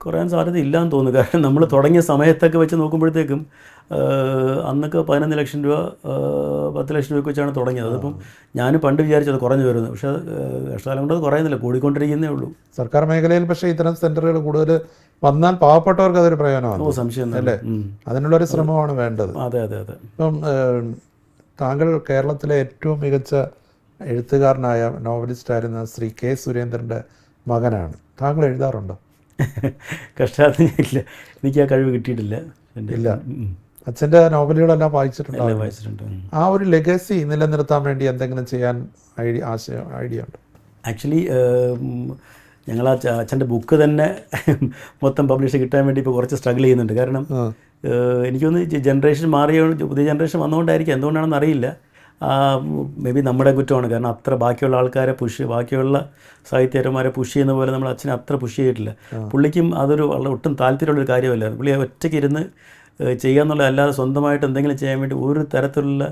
കുറയാൻ സാധ്യത ഇല്ലയെന്ന് തോന്നുന്നു. കാരണം നമ്മൾ തുടങ്ങിയ സമയത്തൊക്കെ വെച്ച് നോക്കുമ്പോഴത്തേക്കും അന്നൊക്കെ 15 ലക്ഷം രൂപ 10 ലക്ഷം രൂപയ്ക്ക് വെച്ചാണ് തുടങ്ങിയത്. അതിപ്പം ഞാൻ പണ്ട് വിചാരിച്ചത് കുറഞ്ഞു വരുന്നത്, പക്ഷേ കഷ്ടകാലം കൊണ്ട് അത് കുറയുന്നില്ല, കൂടിക്കൊണ്ടിരിക്കുന്നേ ഉള്ളൂ. സർക്കാർ മേഖലയിൽ പക്ഷേ ഇത്തരം സെൻ്ററുകൾ കൂടുതൽ വന്നാൽ പാവപ്പെട്ടവർക്ക് അതൊരു പ്രയോജനമാണ്. സംശയം അല്ലേ? അതിനുള്ളൊരു ശ്രമമാണ് വേണ്ടത്. അതെ. ഇപ്പം താങ്കൾ കേരളത്തിലെ ഏറ്റവും മികച്ച എഴുത്തുകാരനായ നോവലിസ്റ്റായിരുന്ന ശ്രീ K. സുരേന്ദ്രൻ്റെ മകനാണ്. താങ്കൾ എഴുതാറുണ്ടോ? കഷ്ടകാലം ഇല്ല, എനിക്ക് ആ കഴിവ് കിട്ടിയിട്ടില്ല. ഇല്ല. അച്ഛൻ്റെ നോവലുകളെല്ലാം വായിച്ചിട്ടുണ്ട്. ആ ഒരു ലെഗസി നിലനിർത്താൻ വേണ്ടി എന്തെങ്കിലും ചെയ്യാൻ ഐഡിയ ഉണ്ട്? ആക്ച്വലി ഞങ്ങൾ അച്ഛൻ്റെ ബുക്ക് തന്നെ മൊത്തം പബ്ലിഷ് കിട്ടാൻ വേണ്ടി ഇപ്പോൾ കുറച്ച് സ്ട്രഗിൾ ചെയ്യുന്നുണ്ട്. കാരണം എനിക്കൊന്ന് ജനറേഷൻ പുതിയ ജനറേഷൻ വന്നുകൊണ്ടായിരിക്കും, എന്തുകൊണ്ടാണെന്ന് അറിയില്ല. മേ ബി നമ്മുടെ കുറ്റമാണ്. കാരണം അത്ര ബാക്കിയുള്ള ആൾക്കാരെ ബാക്കിയുള്ള സാഹിത്യകാരന്മാരെ പുഷ് ചെയ്യുന്ന പോലെ നമ്മൾ അച്ഛനെ അത്ര പുഷ് ചെയ്തിട്ടില്ല. പുള്ളിക്കും അതൊരു വളരെ ഒട്ടും താല്പര്യമുള്ളൊരു കാര്യമല്ലായിരുന്നു. പുള്ളി ഒറ്റയ്ക്ക് ഇരുന്ന് ചെയ്യാന്നുള്ള, അല്ലാതെ സ്വന്തമായിട്ട് എന്തെങ്കിലും ചെയ്യാൻ വേണ്ടി ഒരു തരത്തിലുള്ള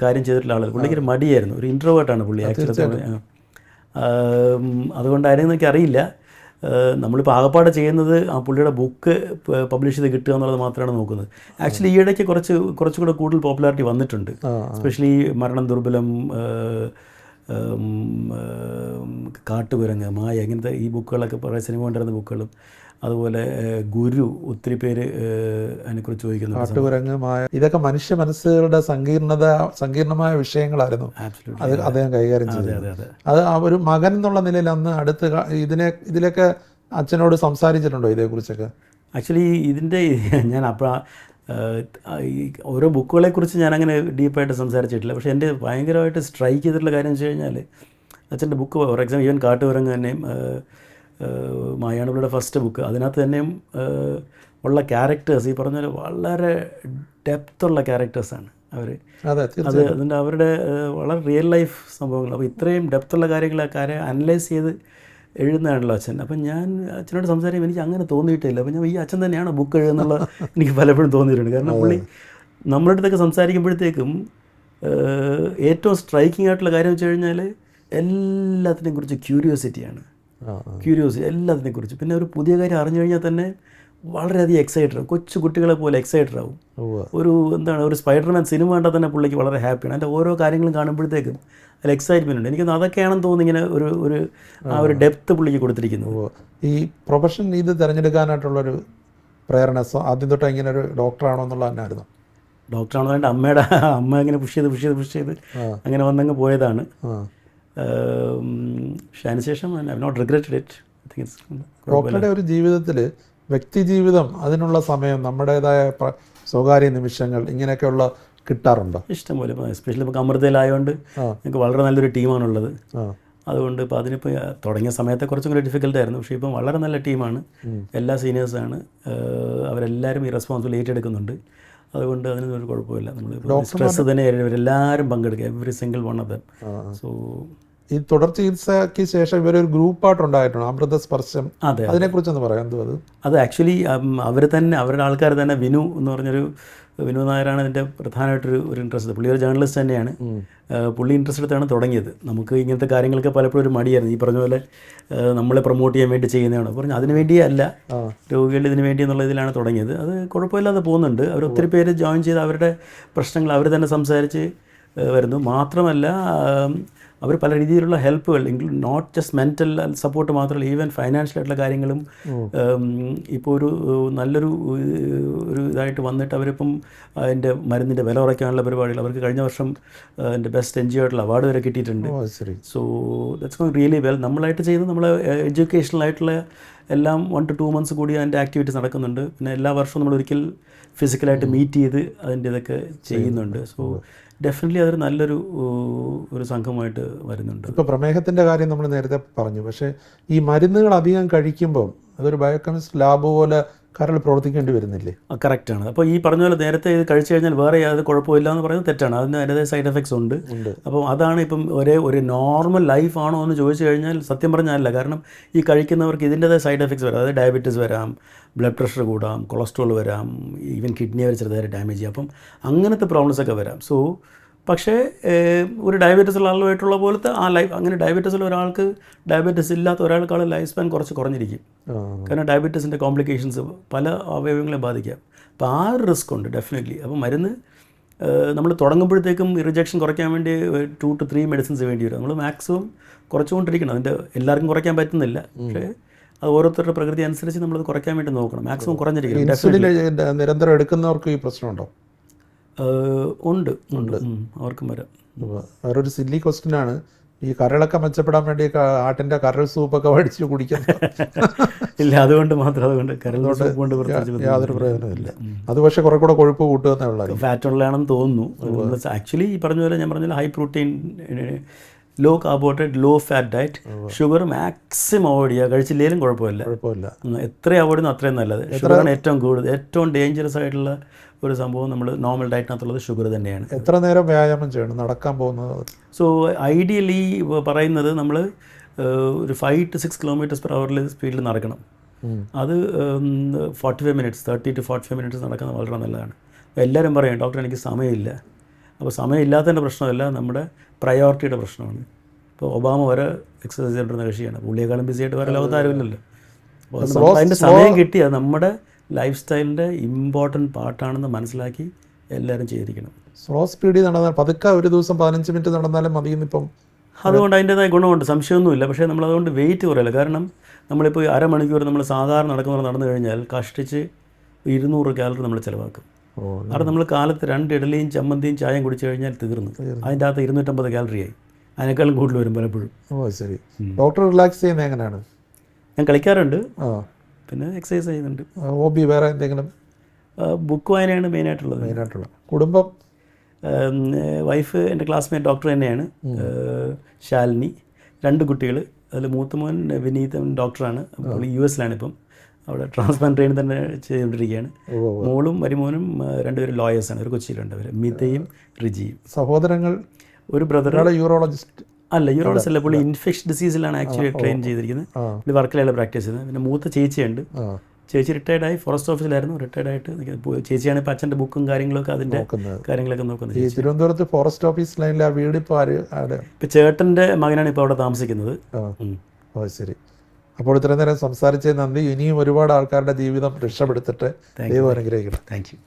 കാര്യം ചെയ്തിട്ടുള്ള ആളല്ല. പുള്ളിക്ക് ഒരു മടിയായിരുന്നു, ഒരു ഇൻട്രോവേർട്ടാണ് പുള്ളി ആക്ച്വലി. അതുകൊണ്ടായിരുന്നു എനിക്കറിയില്ല. നമ്മളിപ്പോൾ ആകപ്പാടെ ചെയ്യുന്നത് ആ പുള്ളിയുടെ ബുക്ക് പബ്ലിഷ് ചെയ്ത് കിട്ടുക എന്നുള്ളത് മാത്രമാണ് നോക്കുന്നത്. ആക്ച്വലി ഈയിടയ്ക്ക് കുറച്ചുകൂടെ കൂടുതൽ പോപ്പുലാരിറ്റി വന്നിട്ടുണ്ട്. എസ്പെഷ്യലി മരണം ദുർബലം, കാട്ടുകുരങ്ങ്, മായ, ഇങ്ങനത്തെ ഈ ബുക്കുകളൊക്കെ കുറേ സിനിമ കൊണ്ടിരുന്ന ബുക്കുകളും, അതുപോലെ ഗുരു, ഒത്തിരി പേര് അതിനെക്കുറിച്ച് ചോദിക്കുന്നു. കാട്ടുകുരങ്ങ്, മായ, ഇതൊക്കെ മനുഷ്യ മനസ്സുകളുടെ സങ്കീർണമായ വിഷയങ്ങളായിരുന്നു അത് അദ്ദേഹം കൈകാര്യം ചെയ്തത്. അത് ഒരു മകൻ എന്നുള്ള നിലയിൽ അന്ന് ഇതിലൊക്കെ അച്ഛനോട് സംസാരിച്ചിട്ടുണ്ടോ ഇതേക്കുറിച്ചൊക്കെ? ആക്ച്വലി ഇതിൻ്റെ ഞാൻ ഓരോ ബുക്കുകളെക്കുറിച്ച് ഞാനങ്ങനെ ഡീപ്പായിട്ട് സംസാരിച്ചിട്ടില്ല. പക്ഷേ എൻ്റെ ഭയങ്കരമായിട്ട് സ്ട്രൈക്ക് ചെയ്തിട്ടുള്ള കാര്യം വെച്ച് കഴിഞ്ഞാൽ അച്ഛൻ്റെ ബുക്ക്, ഫോർ എക്സാമ്പിൾ ഈവൻ കാട്ടുകുരങ്ങ് തന്നെയും മായാണുകളുടെ ഫസ്റ്റ് ബുക്ക്, അതിനകത്ത് തന്നെയും ഉള്ള ക്യാരക്ടേഴ്സ് ഈ പറഞ്ഞ പോലെ വളരെ ഡെപ്തുള്ള ക്യാരക്ടേഴ്സാണ് അവർ. അതിൻ്റെ അവരുടെ വളരെ റിയൽ ലൈഫ് സംഭവങ്ങൾ. അപ്പോൾ ഇത്രയും ഡെപ്തുള്ള കാര്യങ്ങളൊക്കെ അനലൈസ് ചെയ്ത് എഴുതുന്നതാണല്ലോ അച്ഛൻ. അപ്പം ഞാൻ അച്ഛനോട് സംസാരിക്കുമ്പോൾ എനിക്ക് അങ്ങനെ തോന്നിയിട്ടില്ല. അപ്പം ഞാൻ ഈ അച്ഛൻ തന്നെയാണ് ബുക്ക് എഴുതുന്നുള്ള എനിക്ക് പലപ്പോഴും തോന്നിയിട്ടുണ്ട്. കാരണം പുള്ളി നമ്മളുടെ അടുത്തൊക്കെ സംസാരിക്കുമ്പോഴത്തേക്കും ഏറ്റവും സ്ട്രൈക്കിംഗ് ആയിട്ടുള്ള കാര്യം വെച്ച് കഴിഞ്ഞാൽ എല്ലാത്തിനെയും കുറിച്ച് ക്യൂരിയോസിറ്റിയാണ്. എല്ലാത്തിനെ കുറിച്ച്. പിന്നെ ഒരു പുതിയ കാര്യം അറിഞ്ഞു കഴിഞ്ഞാൽ തന്നെ വളരെയധികം എക്സൈറ്റഡ് ആവും. കൊച്ചു കുട്ടികളെ പോലെ എക്സൈറ്റഡ് ആവും. ഒരു സ്പൈഡർമാൻ സിനിമ കണ്ടാൽ തന്നെ പുള്ളിക്ക് വളരെ ഹാപ്പിയാണ്. അതിൻ്റെ ഓരോ കാര്യങ്ങളും കാണുമ്പോഴത്തേക്കും അതിൽ എക്സൈറ്റ്മെൻ്റ് ഉണ്ട്. എനിക്കൊന്ന് അതൊക്കെയാണെന്ന് തോന്നുന്നു ഇങ്ങനെ ഒരു ഡെപ്ത് പുള്ളിക്ക് കൊടുത്തിരിക്കുന്നു. ഈ പ്രൊഫഷൻ ഇത് തിരഞ്ഞെടുക്കാനായിട്ടുള്ളൊരു പ്രേരണ ആദ്യം തൊട്ട് ഇങ്ങനെ ഒരു ഡോക്ടറാണോ എന്നുള്ള തന്നെയായിരുന്നു? ഡോക്ടറാണോ എൻ്റെ അമ്മ ഇങ്ങനെ പുഷ് ചെയ്ത് അങ്ങനെ വന്നങ്ങ് പോയതാണ്. പക്ഷേ അതിനുശേഷം ഐ നോട്ട് റിഗ്രറ്റഡ് ഇറ്റ്. ഡോക്ടറുടെ ഒരു ജീവിതത്തിൽ വ്യക്തി ജീവിതം, അതിനുള്ള സമയം, നമ്മുടേതായ സ്വകാര്യ നിമിഷങ്ങൾ ഇങ്ങനെയൊക്കെയുള്ള കിട്ടാറുണ്ടോ? ഇഷ്ടംപോലെ. ഇപ്പോൾ എസ്പെഷ്യലി ഇപ്പോൾ അമൃതയിലായതുകൊണ്ട് ഞങ്ങൾക്ക് വളരെ നല്ലൊരു ടീമാണുള്ളത്. അതുകൊണ്ട് ഇപ്പോൾ അതിനിപ്പോൾ തുടങ്ങിയ സമയത്തെ കുറച്ചും കൂടി ഡിഫിക്കൽട്ടായിരുന്നു. പക്ഷേ ഇപ്പം വളരെ നല്ല ടീമാണ്. എല്ലാ സീനിയേഴ്സാണ്. അവരെല്ലാവരും ഈ റെസ്പോൺസിബിൾ ഏറ്റെടുക്കുന്നുണ്ട്. അതുകൊണ്ട് അതിനൊന്നും ഒരു കുഴപ്പമില്ല. നമ്മൾ സ്ട്രെസ് തന്നെ ഇവരെല്ലാവരും പങ്കെടുക്കുക, every single one of them. So ഈ തുടർ ചികിത്സയ്ക്ക് ശേഷം ഇവരൊരു ഗ്രൂപ്പായിട്ടുണ്ടായിട്ടുണ്ട്, അമൃതസ്പർശം. അതിനെക്കുറിച്ചൊന്ന് പറയാം. അത് ആക്ച്വലി അവരുടെ ആൾക്കാർ തന്നെ വിനു എന്ന് പറഞ്ഞൊരു വിനു നായരാണ് ഇതിൻ്റെ പ്രധാനമായിട്ടൊരു ഇൻട്രസ്റ്റ്. പുള്ളി ഒരു ജേർണലിസ്റ്റ് തന്നെയാണ്. പുള്ളി ഇൻട്രസ്റ്റ് എടുത്താണ് തുടങ്ങിയത്. നമുക്ക് ഇങ്ങനത്തെ കാര്യങ്ങളൊക്കെ പലപ്പോഴും ഒരു മടിയായിരുന്നു. ഈ പറഞ്ഞ പോലെ നമ്മളെ പ്രൊമോട്ട് ചെയ്യാൻ വേണ്ടി ചെയ്യുന്നതാണ് പറഞ്ഞു. അതിന് വേണ്ടിയല്ല, രോഗികളുടെ ഇതിന് വേണ്ടി എന്നുള്ള ഇതിലാണ് തുടങ്ങിയത്. അത് കുഴപ്പമില്ലാതെ പോകുന്നുണ്ട്. അവർ ഒത്തിരി പേര് ജോയിൻ ചെയ്ത് അവരുടെ പ്രശ്നങ്ങൾ അവർ തന്നെ സംസാരിച്ച് വരുന്നു. മാത്രമല്ല അവർ പല രീതിയിലുള്ള ഹെൽപ്പുകൾ, നോട്ട് ജസ്റ്റ് മെൻ്റൽ സപ്പോർട്ട് മാത്രമല്ല, ഈവൻ ഫൈനാൻഷ്യലായിട്ടുള്ള കാര്യങ്ങളും ഇപ്പോൾ നല്ലൊരു ഇതായിട്ട് വന്നിട്ട് അവരിപ്പം അതിൻ്റെ മരുന്നിൻ്റെ വില കുറയ്ക്കാനുള്ള പരിപാടികൾ, അവർക്ക് കഴിഞ്ഞ വർഷം അതിൻ്റെ ബെസ്റ്റ് NGO ആയിട്ടുള്ള അവാർഡ് വരെ കിട്ടിയിട്ടുണ്ട്. So that's going really well. നമ്മളായിട്ട് ചെയ്യുന്നത് നമ്മൾ എഡ്യൂക്കേഷണലായിട്ടുള്ള എല്ലാം 1 to 2 months കൂടി അതിൻ്റെ ആക്ടിവിറ്റീസ് നടക്കുന്നുണ്ട്. പിന്നെ എല്ലാ വർഷവും നമ്മൾ ഒരിക്കൽ ഫിസിക്കലായിട്ട് മീറ്റ് ചെയ്ത് അതിൻ്റെ ഇതൊക്കെ ചെയ്യുന്നുണ്ട്. സോ ഡെഫിനറ്റ്ലി അതൊരു നല്ലൊരു സംഘമായിട്ട് വരുന്നുണ്ട്. ഇപ്പോൾ പ്രമേഹത്തിൻ്റെ കാര്യം നമ്മൾ നേരത്തെ പറഞ്ഞു. പക്ഷേ ഈ മരുന്നുകൾ അധികം കഴിക്കുമ്പോൾ അതൊരു ബയോകെമിസ്റ്റ് ലാബ് പോലെ കരൾ പ്രവർത്തിക്കേണ്ടി വരുന്നില്ലേ? കറക്റ്റാണ്. അപ്പോൾ ഈ പറഞ്ഞ പോലെ നേരത്തെ ഇത് കഴിച്ചു കഴിഞ്ഞാൽ വേറെ യാതൊരു കുഴപ്പമില്ല എന്ന് പറയുന്നത് തെറ്റാണ്. അതിന് അതിൻ്റെതായ സൈഡ് എഫക്ട്സ് ഉണ്ട്. അപ്പോൾ അതാണ് ഇപ്പം ഒരു നോർമൽ ലൈഫ് ആണോ എന്ന് ചോദിച്ചു കഴിഞ്ഞാൽ സത്യം പറഞ്ഞാലല്ല. കാരണം ഈ കഴിക്കുന്നവർക്ക് ഇതിൻ്റെതായ സൈഡ് എഫക്ട്സ് വരാം. അതായത് ഡയബറ്റീസ് വരാം, ബ്ലഡ് പ്രഷർ കൂടാം, കൊളസ്ട്രോൾ വരാം, ഈവൻ കിഡ്നി വരെ ചെറുതായിട്ട് ഡാമേജ് ചെയ്യാം. അപ്പം അങ്ങനത്തെ പ്രോബ്ലംസൊക്കെ വരാം. സോ പക്ഷേ ഒരു ഡയബറ്റീസ് ഉള്ള ആളുമായിട്ടുള്ള പോലത്തെ അങ്ങനെ ഡയബറ്റീസ് ഉള്ള ഒരാൾക്ക് ഡയബറ്റീസ് ഇല്ലാത്ത ഒരാൾക്കാൾ ലൈഫ് സ്പാൻ കുറച്ച് കുറഞ്ഞിരിക്കും. കാരണം ഡയബറ്റീസിൻ്റെ കോംപ്ലിക്കേഷൻസ് പല അവയവങ്ങളെ ബാധിക്കാം. അപ്പോൾ ആ ഒരു റിസ്ക് ഉണ്ട് ഡെഫിനറ്റ്ലി. അപ്പോൾ മരുന്ന് നമ്മൾ തുടങ്ങുമ്പോഴത്തേക്കും റിജക്ഷൻ കുറയ്ക്കാൻ വേണ്ടി 2 to 3 മെഡിസിൻസ് വേണ്ടി വരും. നമ്മൾ മാക്സിമം കുറച്ചുകൊണ്ടിരിക്കണം. അതിൻ്റെ എല്ലാവർക്കും കുറയ്ക്കാൻ പറ്റുന്നില്ല. പക്ഷേ അത് ഓരോരുത്തരുടെ പ്രകൃതി അനുസരിച്ച് നമ്മളത് കുറയ്ക്കാൻ വേണ്ടി നോക്കണം. മാക്സിമം കുറഞ്ഞിരിക്കണം. നിരന്തരം എടുക്കുന്നവർക്ക് ഈ പ്രശ്നമുണ്ടോ? ഉണ്ട് അവർക്കും വരാം. വേറൊരു സില്ലി ക്വസ്റ്റ്യനാണ്, ഈ കരളൊക്കെ മെച്ചപ്പെടാൻ വേണ്ടി ആട്ടിൻ്റെ കരൾ സൂപ്പൊക്കെ മേടിച്ച് കുടിക്കുന്നത് ഇല്ല? അതുകൊണ്ട് കരൾ സൂപ്പ് കൊണ്ട് യാതൊരു പ്രയോജനമില്ല. അത് പക്ഷേ കുറെ കൂടെ കൊഴുപ്പ് കൂട്ടുക, ഫാറ്റുള്ളതാണെന്ന് തോന്നുന്നു. ആക്ച്വലി ഈ പറഞ്ഞ പോലെ ഞാൻ പറഞ്ഞ high protein, low carbohydrate, low fat diet, sugar maximum avoid ചെയ്യുക. കഴിച്ചില്ലെങ്കിലും കുഴപ്പമില്ല. എത്ര അവോയ്ഡ് ചെയ്യുന്നു അത്രയും നല്ലത്. ഷുഗറാണ് ഏറ്റവും കൂടുതൽ, ഏറ്റവും ഡേഞ്ചറസ് ആയിട്ടുള്ള ഒരു സംഭവം നമ്മൾ നോർമൽ ഡയറ്റിനകത്തുള്ളത് ഷുഗർ തന്നെയാണ്. എത്ര നേരം വ്യായാമം ചെയ്യണം നടക്കാൻ പോകുന്നത്? സോ ഐഡിയലി പറയുന്നത് നമ്മൾ ഒരു 5 to 6 km/h സ്പീഡിൽ നടക്കണം. അത് 45 minutes, 30 to 45 minutes നടക്കുന്നത് വളരെ നല്ലതാണ്. എല്ലാവരും പറയും ഡോക്ടർ എനിക്ക് സമയമില്ല. അപ്പോൾ സമയമില്ലാത്തതിൻ്റെ പ്രശ്നമല്ല, നമ്മുടെ പ്രയോറിറ്റിയുടെ പ്രശ്നമാണ്. ഇപ്പോൾ ഒബാമ വരെ എക്സസൈസ് ചെയ്തിരുന്ന കക്ഷിയാണ്. പുള്ളിയെക്കാളും ബിസിയായിട്ട് വേറെ ലോകത്ത് ആരുമില്ലല്ലോ. അപ്പോൾ നമുക്ക് അതിൻ്റെ സമയം കിട്ടിയാൽ നമ്മുടെ ലൈഫ് സ്റ്റൈലിൻ്റെ ഇമ്പോർട്ടൻറ്റ് പാർട്ടാണെന്ന് മനസ്സിലാക്കി എല്ലാവരും ചെയ്തിരിക്കണം. സ്ലോ സ്പീഡിൽ നടന്നാൽ പതുക്കെ ഒരു ദിവസം 15 മിനിറ്റ് നടന്നാലും മതിയെന്നിപ്പം. അതുകൊണ്ട് അതിൻ്റേതായ ഗുണമുണ്ട്, സംശയമൊന്നുമില്ല. പക്ഷേ നമ്മളതുകൊണ്ട് വെയിറ്റ് കുറയില്ല. കാരണം നമ്മളിപ്പോൾ അരമണിക്കൂർ നമ്മൾ സാധാരണ നടന്നു കഴിഞ്ഞാൽ കഷ്ടിച്ച് 200 കാലറി നമ്മൾ ചിലവാക്കും. അവിടെ നമ്മൾ കാലത്ത് 2 ഇഡലിയും ചമ്മന്തിയും ചായയും കുടിച്ചു കഴിഞ്ഞാൽ തീർന്നു. അതിൻ്റെ അകത്ത് 250 കാലറിയായി. അതിനേക്കാളും കൂടുതൽ വരും പലപ്പോഴും. ശരി. ഡോക്ടർ റിലാക്സ് ചെയ്യുന്നത് എങ്ങനെയാണ്? ഞാൻ കളിക്കാറുണ്ട്, പിന്നെ എക്സസൈസ് ചെയ്യുന്നുണ്ട്. ഹോബി വേറെ എന്തെങ്കിലും? ബുക്ക് വായനയാണ് മെയിനായിട്ടുള്ളത്. കുടുംബം? വൈഫ് എൻ്റെ ക്ലാസ്മേറ്റ് ഡോക്ടർ തന്നെയാണ്, ശാലിനി. 2 കുട്ടികൾ. അതിൽ മൂത്ത മോൻ വിനീത് ഡോക്ടറാണ്, US-ലാണ് ഇപ്പം. അവിടെ ട്രാൻസ്പ്ലാന്റ് ട്രെയിനിൽ തന്നെ ചെയ്തുകൊണ്ടിരിക്കുകയാണ്. മോളും മരുമോനും 2 പേരും ലോയേഴ്സാണ്. ഒരു കൊച്ചിയിലുണ്ട് അവർ, മിതയും റിജിയും. സഹോദരങ്ങൾ? ഒരു ബ്രദർ യൂറോളജിസ്റ്റ് അല്ല, യൂറോളജിസ്റ്റ് അല്ല, പുള്ളി ഇൻഫെക്ഷൻ ഡിസീസിലാണ് ആക്ച്വലി ട്രെയിൻ ചെയ്തിരിക്കുന്നത്. പുള്ളി വർക്കലയിലാണ് പ്രാക്ടീസ് ചെയ്യുന്നത്. പിന്നെ മൂത്ത ചേച്ചിയുണ്ട്. ചേച്ചി റിട്ടയർഡായി, ഫോറസ്റ്റ് ഓഫീസിലായിരുന്നു. റിട്ടയർഡായിട്ട് ചേച്ചിയാണ് ഇപ്പോൾ അച്ഛൻ്റെ ബുക്കും കാര്യങ്ങളൊക്കെ അതിൻ്റെ കാര്യങ്ങളൊക്കെ നോക്കുന്നത്. തിരുവനന്തപുരത്ത് ഫോറസ്റ്റ് ഓഫീസ് ലൈനിലെ ആ വീട് ഇപ്പോൾ ഇപ്പോൾ ചേട്ടൻ്റെ മകനാണ് ഇപ്പോൾ അവിടെ താമസിക്കുന്നത്. ശരി. അപ്പോൾ ഇത്രയും നേരം സംസാരിച്ചത് നന്ദി. ഇനിയും ഒരുപാട് ആൾക്കാരുടെ ജീവിതം രക്ഷപ്പെടുത്തിട്ട് ദൈവം അനുഗ്രഹിക്കണം. Thank you.